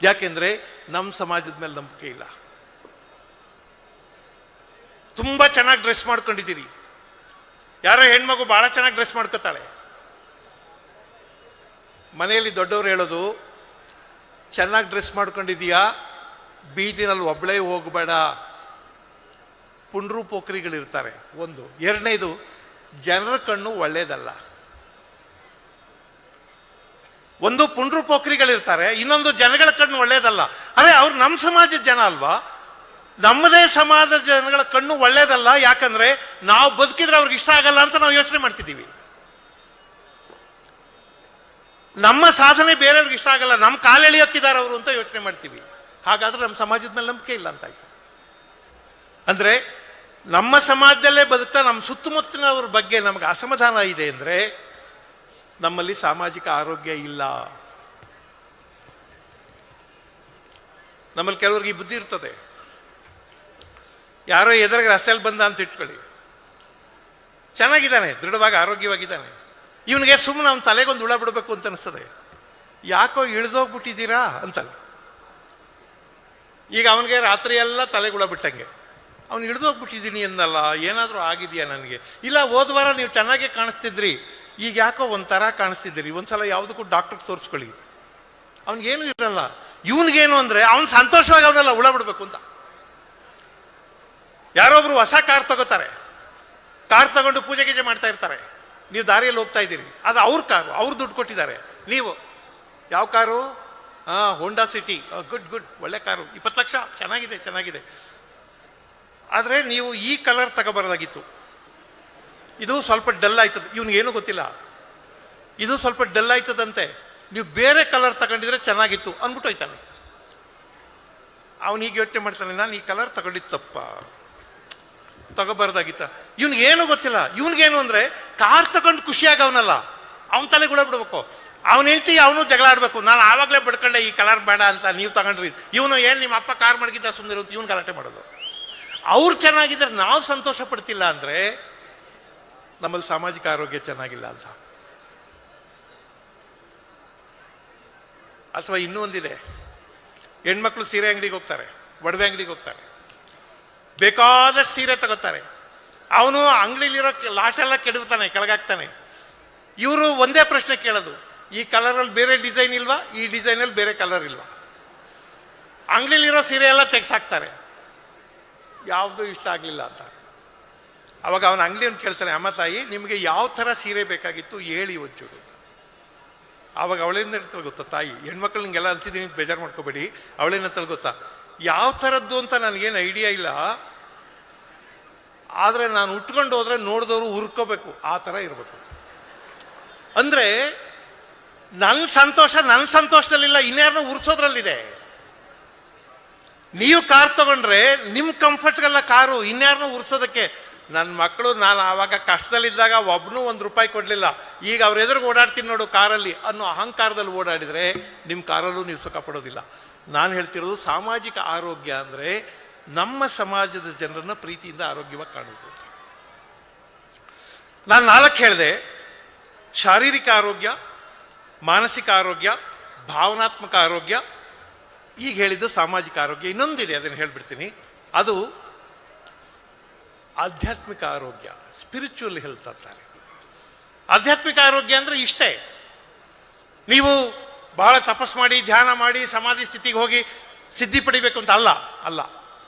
ಯಾಕೆಂದ್ರೆ ನಮ್ಮ ಸಮಾಜದ ಮೇಲೆ ನಂಬಿಕೆ ಇಲ್ಲ. ತುಂಬಾ ಚೆನ್ನಾಗಿ ಡ್ರೆಸ್ ಮಾಡ್ಕೊಂಡಿದ್ದೀರಿ, ಯಾರೋ ಹೆಣ್ಮಗು ಬಹಳ ಚೆನ್ನಾಗಿ ಡ್ರೆಸ್ ಮಾಡ್ಕೋತಾಳೆ. ಮನೆಯಲ್ಲಿ ದೊಡ್ಡವರು ಹೇಳೋದು, ಚೆನ್ನಾಗಿ ಡ್ರೆಸ್ ಮಾಡ್ಕೊಂಡಿದೀಯಾ, ಬೀದಿನಲ್ಲಿ ಒಬ್ಬಳೇ ಹೋಗಬೇಡ, ಪುಂಡ್ರು ಪೋಖ್ರಿಗಳಿರ್ತಾರೆ. ಒಂದು. ಎರಡನೇದು, ಜನರ ಕಣ್ಣು ಒಳ್ಳೇದಲ್ಲ. ಒಂದು ಪುಂಡ್ರು ಪೋಖ್ರಿಗಳಿರ್ತಾರೆ, ಇನ್ನೊಂದು ಜನಗಳ ಕಣ್ಣು ಒಳ್ಳೇದಲ್ಲ. ಅರೆ, ಅವ್ರು ನಮ್ಮ ಸಮಾಜದ ಜನ ಅಲ್ವಾ, ನಮ್ಮದೇ ಸಮಾಜದ ಜನಗಳ ಕಣ್ಣು ಒಳ್ಳೇದಲ್ಲ. ಯಾಕಂದ್ರೆ ನಾವು ಬದುಕಿದ್ರೆ ಅವ್ರಿಗೆ ಇಷ್ಟ ಆಗಲ್ಲ ಅಂತ ನಾವು ಯೋಚನೆ ಮಾಡ್ತಿದ್ದೀವಿ. ನಮ್ಮ ಸಾಧನೆ ಬೇರೆಯವ್ರಿಗೆ ಇಷ್ಟ ಆಗಲ್ಲ, ನಮ್ಮ ಕಾಲೆಳೆಯೋಕ್ಕಿದ್ದಾರೆ ಅವರು ಅಂತ ಯೋಚನೆ ಮಾಡ್ತೀವಿ. ಹಾಗಾದ್ರೆ ನಮ್ಮ ಸಮಾಜದ ಮೇಲೆ ನಂಬಿಕೆ ಇಲ್ಲ ಅಂತಾಯ್ತು. ಅಂದ್ರೆ ನಮ್ಮ ಸಮಾಜದಲ್ಲೇ ಬದುಕ್ತಾ ನಮ್ಮ ಸುತ್ತಮುತ್ತಲಿನವ್ರ ಬಗ್ಗೆ ನಮ್ಗೆ ಅಸಮಾಧಾನ ಇದೆ ಅಂದ್ರೆ ನಮ್ಮಲ್ಲಿ ಸಾಮಾಜಿಕ ಆರೋಗ್ಯ ಇಲ್ಲ. ನಮ್ಮಲ್ಲಿ ಕೆಲವರಿಗೆ ಈ ಬುದ್ಧಿ ಇರ್ತದೆ. ಯಾರೋ ಎದುರಿಗೆ ರಸ್ತೆಯಲ್ಲಿ ಬಂದ ಅಂತ ಇಟ್ಕೊಳ್ಳಿ, ಚೆನ್ನಾಗಿದ್ದಾನೆ, ದೃಢವಾಗಿ ಆರೋಗ್ಯವಾಗಿದ್ದಾನೆ, ಇವನಿಗೆ ಸುಮ್ಮನೆ ಅವನ ತಲೆಗೊಂದು ಹುಳ ಬಿಡಬೇಕು ಅಂತ ಅನಿಸ್ತದೆ. ಯಾಕೋ ಇಳಿದೋಗ್ಬಿಟ್ಟಿದ್ದೀರಾ ಅಂತಲ್ಲ. ಈಗ ಅವನಿಗೆ ರಾತ್ರಿ ಎಲ್ಲ ತಲೆಗುಳ ಬಿಟ್ಟಂಗೆ, ಅವ್ನು ಹಿಡಿದೋಗ್ಬಿಟ್ಟಿದ್ದೀನಿ ಅನ್ನಲ್ಲ, ಏನಾದರೂ ಆಗಿದೆಯಾ ನನಗೆ, ಇಲ್ಲ ಹೋದ ವಾರ ನೀವು ಚೆನ್ನಾಗೇ ಕಾಣಿಸ್ತಿದ್ರಿ, ಈಗ ಯಾಕೋ ಒಂಥರ ಕಾಣಿಸ್ತಿದ್ದೀರಿ, ಒಂದ್ಸಲ ಯಾವುದಕ್ಕೂ ಡಾಕ್ಟರ್ಗೆ ತೋರಿಸ್ಕೊಳ್ಳಿ. ಅವ್ನಿಗೇನು ಇರಲ್ಲ. ಇವನಿಗೇನು ಅಂದ್ರೆ ಅವ್ನು ಸಂತೋಷವಾಗಿ ಅವನೆಲ್ಲ ಹುಳ ಬಿಡ್ಬೇಕು ಅಂತ. ಯಾರೊಬ್ರು ಹೊಸ ಕಾರ್ ತಗೋತಾರೆ, ಕಾರ್ ತಗೊಂಡು ಪೂಜೆ ಗೀಜೆ ಮಾಡ್ತಾ ಇರ್ತಾರೆ, ನೀವು ದಾರಿಯಲ್ಲಿ ಹೋಗ್ತಾ ಇದ್ದೀರಿ, ಅದು ಅವ್ರ ಕಾರು, ಅವ್ರು ದುಡ್ಡು ಕೊಟ್ಟಿದ್ದಾರೆ. ನೀವು ಯಾವ car? Honda City, good good, ಒಳ್ಳೆ ಕಾರು, 20 ಲಕ್ಷ, ಚೆನ್ನಾಗಿದೆ ಚೆನ್ನಾಗಿದೆ. ಆದರೆ ನೀವು ಈ ಕಲರ್ ತಗೋಬಾರ್ದಾಗಿತ್ತು, ಇದು ಸ್ವಲ್ಪ ಡಲ್ ಆಯ್ತದೆ. ಇವನಿಗೇನು ಗೊತ್ತಿಲ್ಲ, ಇದು ಸ್ವಲ್ಪ ಡಲ್ ಆಯ್ತದಂತೆ, ನೀವು ಬೇರೆ ಕಲರ್ ತಗೊಂಡಿದ್ರೆ ಚೆನ್ನಾಗಿತ್ತು ಅಂದ್ಬಿಟ್ಟು ಹೋಯ್ತಾನೆ. ಅವನು ಈಗ ಯೋಚನೆ ಮಾಡ್ತಾನೆ, ನಾನು ಈ ಕಲರ್ ತಗೊಂಡಿತ್ತಪ್ಪ, ತಗೋಬಾರ್ದಾಗಿತ್ತ. ಇವನಿಗೇನು ಗೊತ್ತಿಲ್ಲ. ಇವನಿಗೇನು ಅಂದ್ರೆ ಕಾರ್ ತಗೊಂಡು ಖುಷಿಯಾಗವನಲ್ಲ, ಅವನ ತಲೆ ಗುಳ ಬಿಡ್ಬೇಕು. ಅವನ ಹೆಂಡತಿ ಅವನು ಜಗಳ ಆಡಬೇಕು. ನಾನು ಆವಾಗಲೇ ಬಡ್ಕೊಂಡೆ ಈ ಕಲರ್ ಬೇಡ ಅಂತ, ನೀವು ತಗೊಂಡ್ರಿ. ಇವನು ಏನು ನಿಮ್ಮ ಅಪ್ಪ ಕಾರ್ ಮಡಗಿದ್ದ ಸುಮ್ಮನೆ ಇವನು ಗಲಾಟೆ ಮಾಡೋದು. ಅವ್ರು ಚೆನ್ನಾಗಿದ್ರೆ ನಾವು ಸಂತೋಷ ಪಡ್ತಿಲ್ಲ ಅಂದರೆ ನಮ್ಮಲ್ಲಿ ಸಾಮಾಜಿಕ ಆರೋಗ್ಯ ಚೆನ್ನಾಗಿಲ್ಲ ಅಂತ. ಅಥವಾ ಇನ್ನೂ ಒಂದಿದೆ, ಹೆಣ್ಮಕ್ಳು ಸೀರೆ ಅಂಗಡಿಗೆ ಹೋಗ್ತಾರೆ, ಒಡವೆ ಅಂಗಡಿಗೆ ಹೋಗ್ತಾರೆ, ಬೇಕಾದಷ್ಟು ಸೀರೆ ತಗೋತಾರೆ. ಅವನು ಅಂಗಡಿಲಿರೋ ಲಾಶೆಲ್ಲ ಕೆಡವ್ತಾನೆ, ಕೆಳಗಾಗ್ತಾನೆ. ಇವರು ಒಂದೇ ಪ್ರಶ್ನೆ ಕೇಳೋದು, ಈ ಕಲರಲ್ಲಿ ಬೇರೆ ಡಿಸೈನ್ ಇಲ್ವಾ, ಈ ಡಿಸೈನಲ್ಲಿ ಬೇರೆ ಕಲರ್ ಇಲ್ವಾ. ಅಂಗಡಿಲಿರೋ ಸೀರೆ ಎಲ್ಲ ತೆಗ್ಸಾಕ್ತಾರೆ, ಯಾವುದು ಇಷ್ಟ ಆಗಲಿಲ್ಲ ಅಂತ. ಅವಾಗ ಅವನ ಅಂಗಡಿಯನ್ನು ಕೇಳ್ತಾನೆ, ಅಮ್ಮ ತಾಯಿ ನಿಮಗೆ ಯಾವ ಥರ ಸೀರೆ ಬೇಕಾಗಿತ್ತು ಹೇಳಿ ಒಂಚೂರು ಅಂತ. ಆವಾಗ ಅವಳೇನು ಹೇಳ್ತಾಳೆ ಗೊತ್ತಾ, ತಾಯಿ ಹೆಣ್ಮಕ್ಳು ನಿಂಗೆಲ್ಲ ಅಂತಿದ್ದೀನಿ ಅಂತ ಬೇಜಾರು ಮಾಡ್ಕೋಬೇಡಿ. ಅವಳೇನಂತೇಳಿ ಗೊತ್ತಾ, ಯಾವ ಥರದ್ದು ಅಂತ ನನಗೇನು ಐಡಿಯಾ ಇಲ್ಲ, ಆದರೆ ನಾನು ಉಟ್ಕೊಂಡು ಹೋದ್ರೆ ನೋಡಿದವರು ಹುರ್ಕೋಬೇಕು, ಆ ಥರ ಇರಬೇಕು. ಅಂದರೆ ನನ್ನ ಸಂತೋಷದಲ್ಲಿಲ್ಲ, ಇನ್ಯಾರನ್ನೂ ಉರ್ಸೋದ್ರಲ್ಲಿದೆ. ನೀವು ಕಾರ್ ತಗೊಂಡ್ರೆ ನಿಮ್ಮ ಕಂಫರ್ಟ್ಗೆಲ್ಲ ಕಾರು, ಇನ್ಯಾರನ್ನೂ ಉರ್ಸೋದಕ್ಕೆ. ನನ್ನ ಮಕ್ಕಳು ನಾನು ಆವಾಗ ಕಷ್ಟದಲ್ಲಿದ್ದಾಗ ಒಬ್ಬನೂ ₹1 ಕೊಡಲಿಲ್ಲ, ಈಗ ಅವ್ರ ಎದುರಿಗೆ ಓಡಾಡ್ತೀನಿ ನೋಡು ಕಾರಲ್ಲಿ ಅನ್ನೋ ಅಹಂಕಾರದಲ್ಲಿ ಓಡಾಡಿದರೆ ನಿಮ್ಮ ಕಾರಲ್ಲೂ ನೀವು ಸುಖ ಪಡೋದಿಲ್ಲ. ನಾನು ಹೇಳ್ತಿರೋದು ಸಾಮಾಜಿಕ ಆರೋಗ್ಯ ಅಂದರೆ ನಮ್ಮ ಸಮಾಜದ ಜನರನ್ನು ಪ್ರೀತಿಯಿಂದ ಆರೋಗ್ಯವಾಗಿ ಕಾಣುವುದು. ನಾನು 4 ಹೇಳಿದೆ, ಶಾರೀರಿಕ ಆರೋಗ್ಯ, ಮಾನಸಿಕ ಆರೋಗ್ಯ, ಭಾವನಾತ್ಮಕ ಆರೋಗ್ಯ, ಈಗ ಹೇಳಿದ್ದು ಸಾಮಾಜಿಕ ಆರೋಗ್ಯ. ಇನ್ನೊಂದಿದೆ, ಅದನ್ನು ಹೇಳ್ಬಿಡ್ತೀನಿ. ಅದು ಆಧ್ಯಾತ್ಮಿಕ ಆರೋಗ್ಯ, ಸ್ಪಿರಿಚುವಲ್ ಹೆಲ್ತ್ ಅಂತಾರೆ. ಆಧ್ಯಾತ್ಮಿಕ ಆರೋಗ್ಯ ಅಂದರೆ ಇಷ್ಟೇ, ನೀವು ಬಹಳ ತಪಸ್ ಮಾಡಿ ಧ್ಯಾನ ಮಾಡಿ ಸಮಾಧಿ ಸ್ಥಿತಿಗೆ ಹೋಗಿ ಸಿದ್ಧಿ ಪಡಿಬೇಕು ಅಂತ ಅಲ್ಲ.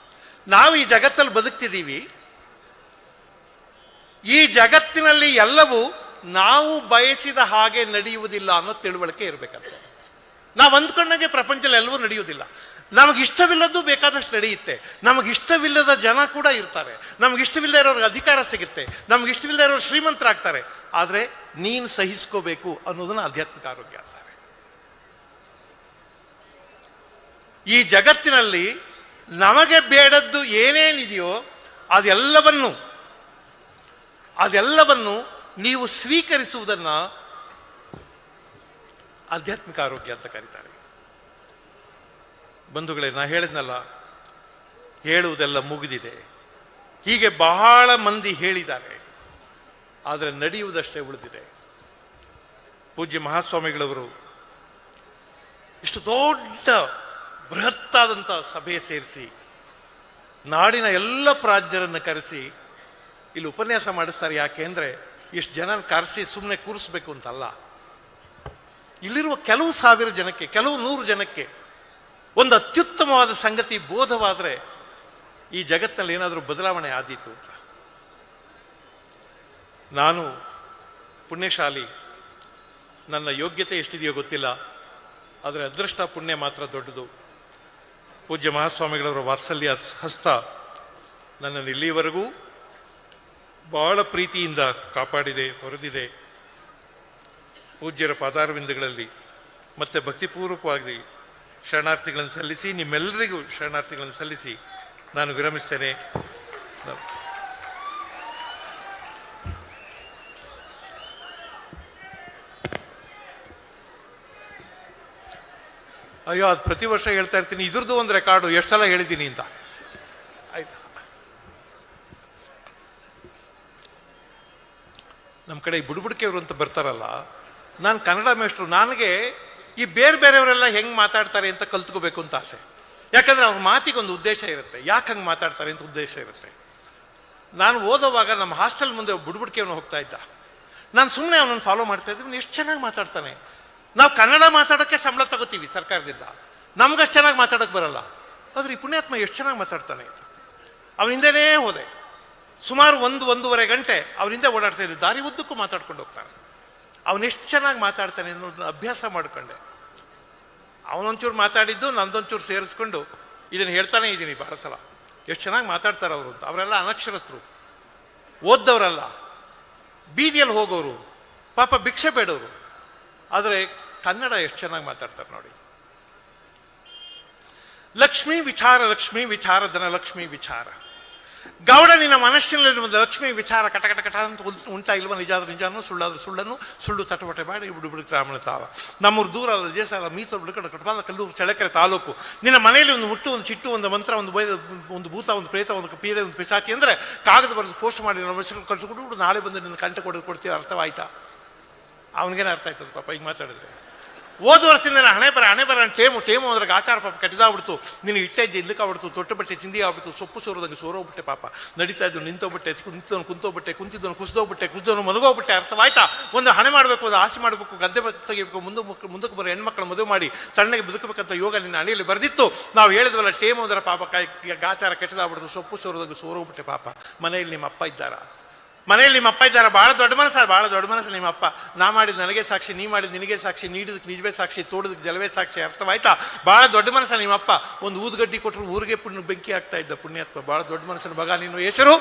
ನಾವು ಈ ಜಗತ್ತಲ್ಲಿ ಬದುಕ್ತಿದ್ದೀವಿ, ಈ ಜಗತ್ತಿನಲ್ಲಿ ಎಲ್ಲವೂ ನಾವು ಬಯಸಿದ ಹಾಗೆ ನಡೆಯುವುದಿಲ್ಲ ಅನ್ನೋ ತಿಳುವಳಿಕೆ ಇರಬೇಕಂತೆ. ನಾವು ಅಂದ್ಕೊಂಡಂಗೆ ಪ್ರಪಂಚದಲ್ಲಿ ಎಲ್ಲವೂ ನಡೆಯುವುದಿಲ್ಲ. ನಮಗಿಷ್ಟವಿಲ್ಲದ್ದು ಬೇಕಾದಷ್ಟು ನಡೆಯುತ್ತೆ, ನಮಗಿಷ್ಟವಿಲ್ಲದ ಜನ ಕೂಡ ಇರ್ತಾರೆ, ನಮಗಿಷ್ಟವಿಲ್ಲದೆ ಇರೋರಿಗೆ ಅಧಿಕಾರ ಸಿಗುತ್ತೆ, ನಮಗಿಷ್ಟವಿಲ್ಲದೆ ಇರೋರು ಶ್ರೀಮಂತರಾಗ್ತಾರೆ. ಆದರೆ ನೀನು ಸಹಿಸ್ಕೋಬೇಕು ಅನ್ನೋದನ್ನ ಆಧ್ಯಾತ್ಮಿಕ ಆರೋಗ್ಯ ಅಂತಾರೆ. ಈ ಜಗತ್ತಿನಲ್ಲಿ ನಮಗೆ ಬೇಡದ್ದು ಏನೇನಿದೆಯೋ ಅದೆಲ್ಲವನ್ನು ನೀವು ಸ್ವೀಕರಿಸುವುದನ್ನ ಆಧ್ಯಾತ್ಮಿಕ ಆರೋಗ್ಯ ಅಂತ ಕರೀತಾರೆ. ಬಂಧುಗಳೇ, ನಾ ಹೇಳಿದ್ನಲ್ಲ, ಹೇಳುವುದೆಲ್ಲ ಮುಗಿದಿದೆ. ಹೀಗೆ ಬಹಳ ಮಂದಿ ಹೇಳಿದ್ದಾರೆ, ಆದರೆ ನಡೆಯುವುದಷ್ಟೇ ಉಳಿದಿದೆ. ಪೂಜ್ಯ ಮಹಾಸ್ವಾಮಿಗಳವರು ಇಷ್ಟು ದೊಡ್ಡ ಬೃಹತ್ತಾದಂಥ ಸಭೆ ಸೇರಿಸಿ ನಾಡಿನ ಎಲ್ಲ ಪ್ರಾಜ್ಞರನ್ನು ಕರೆಸಿ ಇಲ್ಲಿ ಉಪನ್ಯಾಸ ಮಾಡಿಸ್ತಾರೆ. ಯಾಕೆಂದ್ರೆ ಇಷ್ಟು ಜನ ಕರೆಸಿ ಸುಮ್ಮನೆ ಕೂರಿಸ್ಬೇಕು ಅಂತಲ್ಲ, ಇಲ್ಲಿರುವ ಕೆಲವು ಸಾವಿರ ಜನಕ್ಕೆ, ಕೆಲವು 100 ಜನಕ್ಕೆ ಒಂದು ಅತ್ಯುತ್ತಮವಾದ ಸಂಗತಿ ಬೋಧವಾದರೆ ಈ ಜಗತ್ತಿನಲ್ಲಿ ಏನಾದರೂ ಬದಲಾವಣೆ ಆದೀತು ಅಂತ. ನಾನು ಪುಣ್ಯಶಾಲಿ, ನನ್ನ ಯೋಗ್ಯತೆ ಎಷ್ಟಿದೆಯೋ ಗೊತ್ತಿಲ್ಲ, ಆದರೆ ಅದೃಷ್ಟ ಪುಣ್ಯ ಮಾತ್ರ ದೊಡ್ಡದು. ಪೂಜ್ಯ ಮಹಾಸ್ವಾಮಿಗಳವರ ವಾತ್ಸಲ್ಯ ಹಸ್ತ ನನ್ನನ್ನು ಇಲ್ಲಿವರೆಗೂ ಬಹಳ ಪ್ರೀತಿಯಿಂದ ಕಾಪಾಡಿದೆ, ಹೊರದಿದೆ. ಪೂಜ್ಯರ ಪಾದಾರವಿಂದಗಳಲ್ಲಿ ಮತ್ತೆ ಭಕ್ತಿಪೂರ್ವಕವಾಗಿ ಶರಣಾರ್ಥಿಗಳನ್ನು ಸಲ್ಲಿಸಿ, ನಿಮ್ಮೆಲ್ಲರಿಗೂ ಶರಣಾರ್ಥಿಗಳನ್ನು ಸಲ್ಲಿಸಿ ನಾನು ವಿರಮಿಸ್ತೇನೆ. ಅಯ್ಯೋ, ಅದು ಪ್ರತಿ ವರ್ಷ ಹೇಳ್ತಾ ಇರ್ತೀನಿ, ಇದ್ರದ್ದು ಒಂದು ರೆಕಾರ್ಡು ಎಷ್ಟು ಸಲ ಹೇಳಿದ್ದೀನಿ ಅಂತ. ಆಯ್ತು, ನಮ್ಮ ಕಡೆ ಈ ಬುಡುಬುಡಿಕೆಯವರು ಅಂತ ಬರ್ತಾರಲ್ಲ, ನಾನು ಕನ್ನಡ ಮೇಷ್ಟ್ರು, ನನಗೆ ಈ ಬೇರೆಯವರೆಲ್ಲ ಹೆಂಗೆ ಮಾತಾಡ್ತಾರೆ ಅಂತ ಕಲ್ತ್ಕೋಬೇಕು ಅಂತ ಆಸೆ. ಯಾಕಂದರೆ ಅವ್ರ ಮಾತಿಗೊಂದು ಉದ್ದೇಶ ಇರುತ್ತೆ, ಯಾಕೆ ಹಂಗೆ ಮಾತಾಡ್ತಾರೆ ಅಂತ ಉದ್ದೇಶ ಇರುತ್ತೆ. ನಾನು ಓದೋವಾಗ ನಮ್ಮ ಹಾಸ್ಟೆಲ್ ಮುಂದೆ ಬುಡುಬುಡಿಕೆಯವನು ಹೋಗ್ತಾ ಇದ್ದ, ನಾನು ಸುಮ್ಮನೆ ಅವನನ್ನು ಫಾಲೋ ಮಾಡ್ತಾ ಇದ್ದೀನಿ. ಎಷ್ಟು ಚೆನ್ನಾಗಿ ಮಾತಾಡ್ತಾನೆ. ನಾವು ಕನ್ನಡ ಮಾತಾಡೋಕ್ಕೆ ಸಂಬಳ ತಗೋತೀವಿ ಸರ್ಕಾರದಿಂದ, ನಮ್ಗಷ್ಟು ಚೆನ್ನಾಗಿ ಮಾತಾಡೋಕ್ಕೆ ಬರಲ್ಲ. ಆದರೆ ಈ ಪುಣ್ಯಾತ್ಮ ಎಷ್ಟು ಚೆನ್ನಾಗಿ ಮಾತಾಡ್ತಾನೆ. ಅವನಿಂದನೇ ಹೋದೆ, ಸುಮಾರು 1-1.5 ಗಂಟೆ ಅವನಿಂದ ಓಡಾಡ್ತಾ ಇದ್ದೆ, ದಾರಿ ಉದ್ದಕ್ಕೂ ಮಾತಾಡ್ಕೊಂಡು ಹೋಗ್ತಾನೆ. ಅವನೆಷ್ಟು ಚೆನ್ನಾಗಿ ಮಾತಾಡ್ತಾನೆ ಅನ್ನೋದನ್ನ ಅಭ್ಯಾಸ ಮಾಡಿಕೊಂಡೆ. ಅವನೊಂಚೂರು ಮಾತಾಡಿದ್ದು ನಂದೊಂಚೂರು ಸೇರಿಸ್ಕೊಂಡು ಇದನ್ನು ಹೇಳ್ತಾನೆ ಇದ್ದೀನಿ ಬಹಳ ಸಲ. ಎಷ್ಟು ಚೆನ್ನಾಗಿ ಮಾತಾಡ್ತಾರೆ ಅವರು ಅಂತ. ಅವರೆಲ್ಲ ಅನಕ್ಷರಸ್ಥರು, ಓದ್ದವರಲ್ಲ, ಬೀದಿಯಲ್ಲಿ ಹೋಗೋರು, ಪಾಪ ಭಿಕ್ಷೆ ಬೇಡವರು. ಆದರೆ ಕನ್ನಡ ಎಷ್ಟು ಚೆನ್ನಾಗಿ ಮಾತಾಡ್ತಾರೆ ನೋಡಿ. ಲಕ್ಷ್ಮೀ ವಿಚಾರ, ಲಕ್ಷ್ಮೀ ವಿಚಾರ, ಧನಲಕ್ಷ್ಮೀ ವಿಚಾರ. ಗೌಡ ನಿನ್ನ ಮನಸ್ಸಿನಲ್ಲಿ ಒಂದು ಲಕ್ಷ್ಮಿ ವಿಚಾರ ಕಟ ಕಟ ಕಟ ಅಂತ ಉಂಟಾ ಇಲ್ವ? ನಿಜಾದ್ರೂ ನಿಜಾನು, ಸುಳ್ಳಾದ್ರೂ ಸುಳ್ಳನ್ನು, ಸುಳ್ಳು ತಟಪಟೆ ಮಾಡಿ ಬಿಡು ಬ್ರಾಹ್ಮಣ ತಾವ. ನಮ್ಮೂರು ದೂರ ಅಲ್ಲ, ದೇಸಾಲ ಮೀಸಲು ಬಿಡ್ಕಡ ಕಟಪಾಲ ಕಲ್ಲೂರು ಚಳ್ಳಕೆರೆ ತಾಲೂಕು. ನಿನ್ನ ಮನೆಯಲ್ಲಿ ಒಂದು ಮುಟ್ಟು, ಒಂದು ಚಿಟ್ಟು, ಒಂದು ಮಂತ್ರ, ಒಂದು ಭೂತ, ಒಂದು ಪ್ರೇತ, ಒಂದು ಪೀಡೆ, ಒಂದು ಪಿಶಾಚಿ ಅಂದರೆ ಕಾಗದ ಬರೆದು ಪೋಸ್ಟ್ ಮಾಡಿ ನಮ್ಮ ವರ್ಷಗಳು ಕಳಿಸ್ಕೊಟ್ಟು ನಾಳೆ ಬಂದು ನಿನ್ನ ಕಂಠ ಕೊಡ್ತೀವಿ. ಅರ್ಥವಾಯ್ತಾ? ಅವನಿಗೇನು ಅರ್ಥ ಆಯ್ತದ ಪಾಪ ಈಗ ಮಾತಾಡಿದ್ರೆ. ಹೋದ ವರ್ಷದಿಂದ ಹಣೆ ಬರ ಟೇಮು ಅದ್ರಾಗ ಆಚಾರ ಪಾಪ ಕೆಟ್ಟದಾಗ್ಬಿಡ್ತು. ನೀನು ಇಟ್ಟೆಜ್ಜೆ ಇದ್ದಕ್ಕಾಗ್ಬಿಡ್ತು, ತೊಟ್ಟು ಬಟ್ಟೆ ಚಿಂದಿ ಆಗ್ಬಿಡ್ತು, ಸೊಪ್ಪು ಸೋರೋದಂಗೆ ಸೋರೋಗ್ಬಿಟ್ಟೆ ಪಾಪ. ನಡೀತಾ ಇದ್ದು ನಿಂತೋಗ್ಬಿಟ್ಟೆ, ಕುಂತೋಗ್ಬಿಟ್ಟೆ, ಕುಂತಿದ್ದವನು ಕುಸಿದೋಗ್ಬಿಟ್ಟೆ, ಮಲಗೋಗ್ಬಿಟ್ಟೆ. ಅರ್ಥವಾಯ್ತಾ? ಒಂದು ಹಣೆ ಮಾಡಬೇಕು, ಒಂದು ಆಸೆ ಮಾಡಬೇಕು, ಗದ್ದೆ ತೆಗಿಬೇಕು, ಮುಂದಕ್ಕೆ ಬರೋ ಹೆಣ್ಮಕ್ಳು ಮದುವೆ ಮಾಡಿ ಸಣ್ಣಗೆ ಬದುಕಬೇಕಂತ ಯೋಗ ನಿನ್ನ ಹಣೆಯಲ್ಲಿ ಬರೆದಿತ್ತು. ನಾವು ಹೇಳಿದ್ವಲ್ಲ, ಟೇಮು ಅದರ ಪಾಪ ಆಚಾರ ಕೆಟ್ಟದಾಗ್ಬಿಡ್ತು, ಸೊಪ್ಪು ಸೋರೋದಂಗೆ ಸೋರೋಗ್ಬಿಟ್ಟೆ ಪಾಪ. ಮನೆಯಲ್ಲಿ ನಿಮ್ಮ ಅಪ್ಪ ಇದ್ದಾರಾ? ಭಾಳ ದೊಡ್ಡ ಮನಸ್ಸು ನಿಮ್ಮ ಅಪ್ಪ. ನಾ ಮಾಡಿದ ನನಗೆ ಸಾಕ್ಷಿ, ನೀ ಮಾಡಿದ ನಿನಗೆ ಸಾಕ್ಷಿ, ನೀಡಿದಕ್ಕೆ ನಿಜವೇ ಸಾಕ್ಷಿ, ತೋಡದಕ್ಕೆ ಜಲವೇ ಸಾಕ್ಷಿ. ಅರ್ಥವಾಯ್ತಾ? ಭಾಳ ದೊಡ್ಡ ಮನಸ್ಸ ನಿಮ್ಮಪ್ಪ. ಒಂದು ಊದುಗಡ್ಡಿ ಕೊಟ್ಟರು ಊರಿಗೆ ಬೆಂಕಿ ಆಗ್ತಾ ಇದ್ದ ಪುಣ್ಯಾತ್ಮ. ಭಾಳ ದೊಡ್ಡ ಮನಸ್ಸಿನ ಮಗ ನೀನು. ಹೆಸರು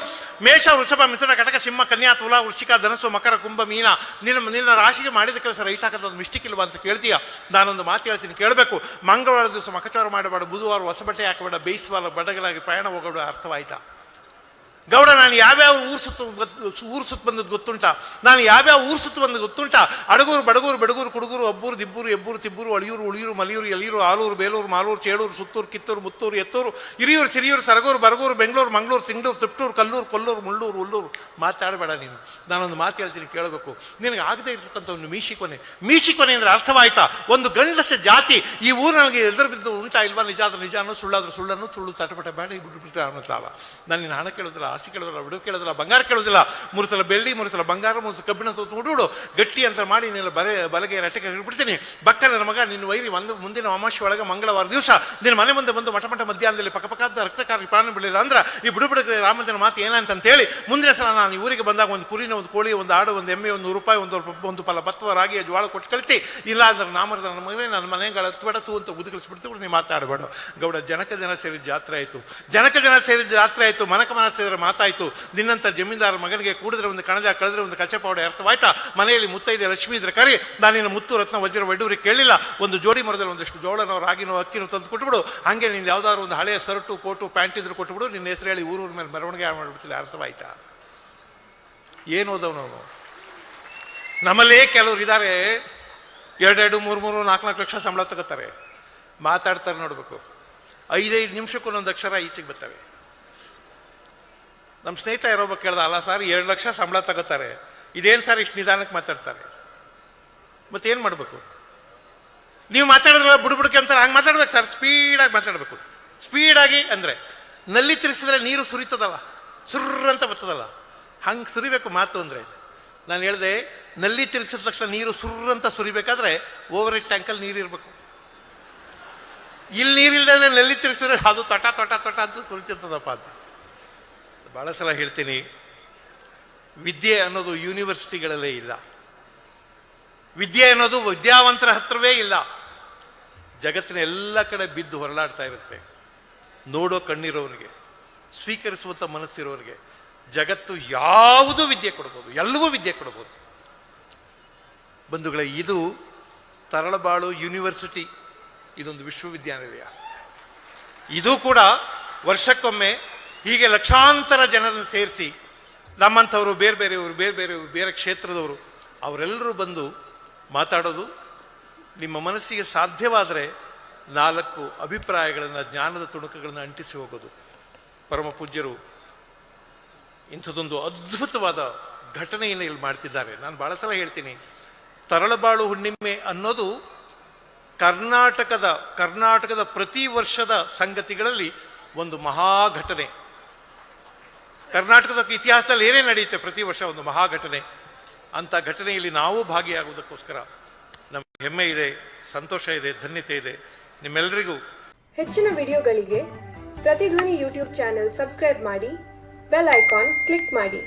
ಮೇಷ, ವೃಷಭ, ಮಿಥುನ, ಕಟಕ, ಸಿಂಹ, ಕನ್ಯಾ, ತುಲಾ, ವೃಶ್ಚಿಕ, ಧನಸ್ಸು, ಮಕರ, ಕುಂಭ, ಮೀನ. ನಿನ್ನ ರಾಶಿಗೆ ಮಾಡಿದ ಕೆಲಸ ರೈಟ್ ಹಾಕೋದು ಮಿಸ್ಟೇಕ್ ಇಲ್ವಾ ಅಂತ ಕೇಳ್ತೀಯ? ನಾನೊಂದು ಮಾತು ಹೇಳ್ತೀನಿ, ಕೇಳಬೇಕು. ಮಂಗಳವಾರ ದಿವಸ ಮಕಚಾರ ಮಾಡಬೇಡ, ಬುಧವಾರ ಹೊಸ ಬಟ್ಟೆ ಹಾಕಬೇಡ, ಬೇಯಿಸುವ ಬಡಗಲಾಗಿ ಪ್ರಯಾಣ ಹೋಗಬೇಡ. ಅರ್ಥವಾಯ್ತಾ? ಗೌಡ, ನಾನು ಯಾವ್ಯಾವ ಊರು ಸುತ್ತ ಬಂದದ್ದು ಗೊತ್ತುಂಟ? ಅಡಗೂರು, ಬಡಗೂರು, ಬೆಡಗೂರು, ಕುಡುಗೂರು, ಅಬ್ಬೂರು, ದಿಬ್ಬೂರು, ಎಬ್ಬೂರು, ತಿಬ್ಬೂರು, ಅಳಿಯೂರು, ಉಳಿಯೂರು, ಮಲಿಯೂರು, ಎಲಿಯೂರು, ಆಲೂರು, ಬೇಲೂರು, ಮಾಲೂರು, ಚೇಳೂರು, ಸುತ್ತೂರು, ಕಿತ್ತೂರು, ಮುತ್ತೂರು, ಎತ್ತೂರು, ಹಿರಿಯೂರು, ಸಿರಿಯೂರು, ಸರಗೂರು, ಬರಗೂರು, ಬೆಂಗಳೂರು, ಮಂಗಳೂರು, ತಿಂಗಳೂರು, ತಿಪ್ಟೂರು, ಕಲ್ಲೂರು, ಕೊಲ್ಲೂರು, ಮುಳ್ಳೂರು, ಉಳ್ಳೂರು. ಮಾತಾಡಬೇಡ ನೀನು. ನಾನೊಂದು ಮಾತು ಹೇಳ್ತೀನಿ, ಕೇಳಬೇಕು. ನಿನಗೆ ಆಗದೆ ಇರ್ತಕ್ಕಂಥ ಒಂದು ಮೀಶಿಕೊನೆ ಅಂದರೆ ಅರ್ಥವಾಯ್ತಾ? ಒಂದು ಗಂಡಸ ಜಾತಿ ಈ ಊರಿನಲ್ಲಿ ಎದುರು ಬಿದ್ದು ಉಂಟಾ ಇಲ್ವಾ? ನಿಜಾನು, ಸುಳ್ಳಾದ್ರೂ ಸುಳ್ಳನ್ನು, ಸುಳ್ಳು ತಟಪಟೆ ಬೇಡ, ಬಿಟ್ಬಿಟ್ರೆ ಸಾವ. ನಾನು ನಿನ್ನ ಹಣ ಕೇಳೋದಿಲ್ಲ, ಆಸ್ತಿ ಕೇಳೋದಿಲ್ಲ, ಬಿಡು ಕೇಳೋದಿಲ್ಲ, ಬಂಗಾರ ಕೇಳೋದಿಲ್ಲ. 3 ಸಲ ಬೆಳ್ಳಿ, 3 ಸಲ ಬಂಗಾರ, 3 ಸಲ ಕಬ್ಬಿಣ ಸೋತು ಗಟ್ಟಿ ಅಂತ ಮಾಡಿ ನೀನು ಬಲಗೆ ರಟಕ್ಕೆ ಬಿಡ್ತೀನಿ. ಬಕ್ಕ ನನ್ನ ಮಗ, ನಿನ್ನ ವೈರಿ ಮುಂದಿನ ಅಮಾವಾಸ್ಯೆ ಒಳಗೆ ಮಂಗಳವಾರ ದಿವಸ ನಿನ್ನ ಮನೆ ಮುಂದೆ ಬಂದು ಮಠ ಮಧ್ಯಾಹ್ನದಲ್ಲಿ ಪಕ್ಕಪಕ್ಕದ ರಕ್ತಕಾರಿ ಪ್ರಾಣ ಬಿಡಲಿಲ್ಲ ಅಂದ್ರೆ ಈ ಬಿಡುಬಿಡಕ್ಕೆ ರಾಮಚಂದ್ರ ಮಾತು ಏನಂತ ಹೇಳಿ ಮುಂದಿನ ಸಲ ನಾನು ಊರಿಗೆ ಬಂದಾಗ ಒಂದು ಕುರಿನ, ಒಂದು ಕೋಳಿ, ಒಂದು ಆಡು, ಒಂದು ಎಮ್ಮೆ, 100 ರೂಪಾಯಿ, ಒಂದು ಫಲ ಭತ್ತವ, ರಾಗಿ, ಜ್ವಾಳ ಕೊಟ್ಟು ಕಳಿಸಿ. ಇಲ್ಲ ಅಂದ್ರೆ ನಾಮರದ ನನ್ನ ಮಗನೇ ನನ್ನ ಮನೆಗಳ ಹತ್ಬೇಡ ತೂ ಅಂತ ಉದ್ಕಳಿಸ್ಬಿಡ್ತೀವಿ. ನೀವು ಮಾತಾಡಬೇಡ ಗೌಡ. ಜನಕ ಜನ ಸೇರಿದ ಜಾತ್ರೆ ಆಯಿತು, ಮನಕ ಮನ ಸೇರಿದ್ರೆ ಮಾತಾಯಿತು. ನಿನ್ನಂಥ ಜಮೀನ್ದಾರ ಮಗನಿಗೆ ಕೂಡಿದ್ರೆ ಒಂದು ಕಣಜ, ಕಳೆದ್ರೆ ಒಂದು ಕಚ್ಚಪಾವಡೆ. ಅರ್ಥವಾಯ್ತಾ? ಮನೆಯಲ್ಲಿ ಮುತ್ತೈದೆ ಲಕ್ಷ್ಮೀ ಇದ್ರೆ ಕರಿ. ನಾನಿನ್ನು ಮುತ್ತು, ರತ್ನ, ವಜ್ರ, ವೈಡೂರಿಗೆ ಕೇಳಿಲ್ಲ. ಒಂದು ಜೋಡಿ ಮರದಲ್ಲಿ ಒಂದಷ್ಟು ಜೋಳನೋ, ರಾಗಿನೋ, ಅಕ್ಕಿನೋ ತಂದು ಕೊಟ್ಬಿಡು. ಹಾಗೆ ನಿಂದು ಯಾವ್ದಾದ್ರು ಒಂದು ಹಳೆಯ ಸರ್ಟು, ಕೋಟು, ಪ್ಯಾಂಟ್ ಇದ್ರು ಕೊಟ್ಬಿಡು. ನಿನ್ನ ಹೆಸರು ಹೇಳಿ ಊರೂರ ಮೇಲೆ ಮೆರವಣಿಗೆ ಮಾಡಿಬಿಡ್ತಿಲ್ಲ. ಅರ್ಥವಾಯ್ತಾ? ಏನು ಓದವನವನು? ನಮ್ಮಲ್ಲೇ ಕೆಲವ್ರು ಇದ್ದಾರೆ, 2-2, 3-3, 4-4 ಲಕ್ಷ ಸಂಬಳ ತಗೋತಾರೆ. ಮಾತಾಡ್ತಾರೆ ನೋಡ್ಬೇಕು. 5-5 ನಿಮಿಷಕ್ಕೂ ಒಂದೊಂದು ಅಕ್ಷರ ಈಚೆಗೆ ಬರ್ತವೆ. ನಮ್ಮ ಸ್ನೇಹಿತ ಯಾರೊಬ್ಬ ಕೇಳ್ದ, ಅಲ್ಲ ಸರ್ 2 ಲಕ್ಷ ಸಂಬಳ ತಗೋತಾರೆ, ಇದೇನು ಸರ್ ಇಷ್ಟು ನಿಧಾನಕ್ಕೆ ಮಾತಾಡ್ತಾರೆ? ಮತ್ತೇನು ಮಾಡಬೇಕು? ನೀವು ಮಾತಾಡಿದ್ರೆ ಬುಡ್ಬುಡ್ಕೆ ಅಂತಾರೆ, ಹಂಗೆ ಮಾತಾಡ್ಬೇಕು ಸರ್, ಸ್ಪೀಡಾಗಿ ಮಾತಾಡಬೇಕು. ಸ್ಪೀಡಾಗಿ ಅಂದರೆ ನಲ್ಲಿ ತಿರುಗಿಸಿದ್ರೆ ನೀರು ಸುರಿತದಲ್ಲ, ಸುರ್ರ ಅಂತ ಬರ್ತದಲ್ಲ, ಹಂಗೆ ಸುರಿಬೇಕು ಮಾತು ಅಂದರೆ. ನಾನು ಹೇಳಿದೆ, ನಲ್ಲಿ ತಿರುಗಿಸಿದ ತಕ್ಷಣ ನೀರು ಸುರ್ರಂತ ಸುರಿಬೇಕಾದ್ರೆ ಓವರ್ ಹೆಡ್ ಟ್ಯಾಂಕಲ್ಲಿ ನೀರು ಇರಬೇಕು. ಇಲ್ಲಿ ನೀರಿಲ್ಲದೆ ನಲ್ಲಿ ತಿರುಗಿಸಿದ್ರೆ ಅದು ತೊಟ ಅಂತ ಸುರಿತಿರ್ತದಪ್ಪ ಅಂತ. ಭಾಳ ಸಲ ಹೇಳ್ತೀನಿ, ವಿದ್ಯೆ ಅನ್ನೋದು ಯೂನಿವರ್ಸಿಟಿಗಳಲ್ಲೇ ಇಲ್ಲ. ವಿದ್ಯೆ ಅನ್ನೋದು ವಿದ್ಯಾವಂತರ ಹತ್ರವೇ ಇಲ್ಲ. ಜಗತ್ತಿನ ಎಲ್ಲ ಕಡೆ ಬಿದ್ದು ಹೊರಲಾಡ್ತಾ ಇರುತ್ತೆ. ನೋಡೋ ಕಣ್ಣಿರೋರಿಗೆ, ಸ್ವೀಕರಿಸುವಂಥ ಮನಸ್ಸಿರೋರಿಗೆ ಜಗತ್ತು ಯಾವುದೂ ವಿದ್ಯೆ ಕೊಡ್ಬೋದು, ಎಲ್ಲವೂ ವಿದ್ಯೆ ಕೊಡ್ಬೋದು. ಬಂಧುಗಳೇ, ಇದು ತರಳಬಾಳು ಯೂನಿವರ್ಸಿಟಿ, ಇದೊಂದು ವಿಶ್ವವಿದ್ಯಾನಿಲಯ. ಇದು ಕೂಡ ವರ್ಷಕ್ಕೊಮ್ಮೆ ಹೀಗೆ ಲಕ್ಷಾಂತರ ಜನರನ್ನು ಸೇರಿಸಿ ನಮ್ಮಂಥವರು, ಬೇರೆ ಕ್ಷೇತ್ರದವರು ಅವರೆಲ್ಲರೂ ಬಂದು ಮಾತಾಡೋದು. ನಿಮ್ಮ ಮನಸ್ಸಿಗೆ ಸಾಧ್ಯವಾದರೆ 4 ಅಭಿಪ್ರಾಯಗಳನ್ನು, ಜ್ಞಾನದ ತುಣುಕುಗಳನ್ನು ಅಂಟಿಸಿ ಹೋಗೋದು. ಪರಮ ಪೂಜ್ಯರು ಇಂಥದ್ದೊಂದು ಅದ್ಭುತವಾದ ಘಟನೆಯನ್ನು ಇಲ್ಲಿ ಮಾಡ್ತಿದ್ದಾರೆ. ನಾನು ಭಾಳ ಸಲ ಹೇಳ್ತೀನಿ, ತರಳಬಾಳು ಹುಣ್ಣಿಮೆ ಅನ್ನೋದು ಕರ್ನಾಟಕದ ಪ್ರತಿ ವರ್ಷದ ಸಂಗತಿಗಳಲ್ಲಿ ಒಂದು ಮಹಾಘಟನೆ. ಕರ್ನಾಟಕದ ಇತಿಹಾಸದಲ್ಲಿ ಏನೇ ನಡೆಯುತ್ತೆ ಪ್ರತಿ ವರ್ಷ ಒಂದು ಮಹಾಘಟನೆ. ಅಂಥ ಘಟನೆಯಲ್ಲಿ ನಾವು ಭಾಗಿಯಾಗುವುದಕ್ಕೋಸ್ಕರ ನಮಗೆ ಹೆಮ್ಮೆ ಇದೆ, ಸಂತೋಷ ಇದೆ, ಧನ್ಯತೆ ಇದೆ. ನಿಮ್ಮೆಲ್ಲರಿಗೂ ಹೆಚ್ಚಿನ ವಿಡಿಯೋಗಳಿಗೆ ಪ್ರತಿಧ್ವನಿ ಯೂಟ್ಯೂಬ್ ಚಾನೆಲ್ ಸಬ್ಸ್ಕ್ರೈಬ್ ಮಾಡಿ, ಬೆಲ್ ಐಕಾನ್ ಕ್ಲಿಕ್ ಮಾಡಿ.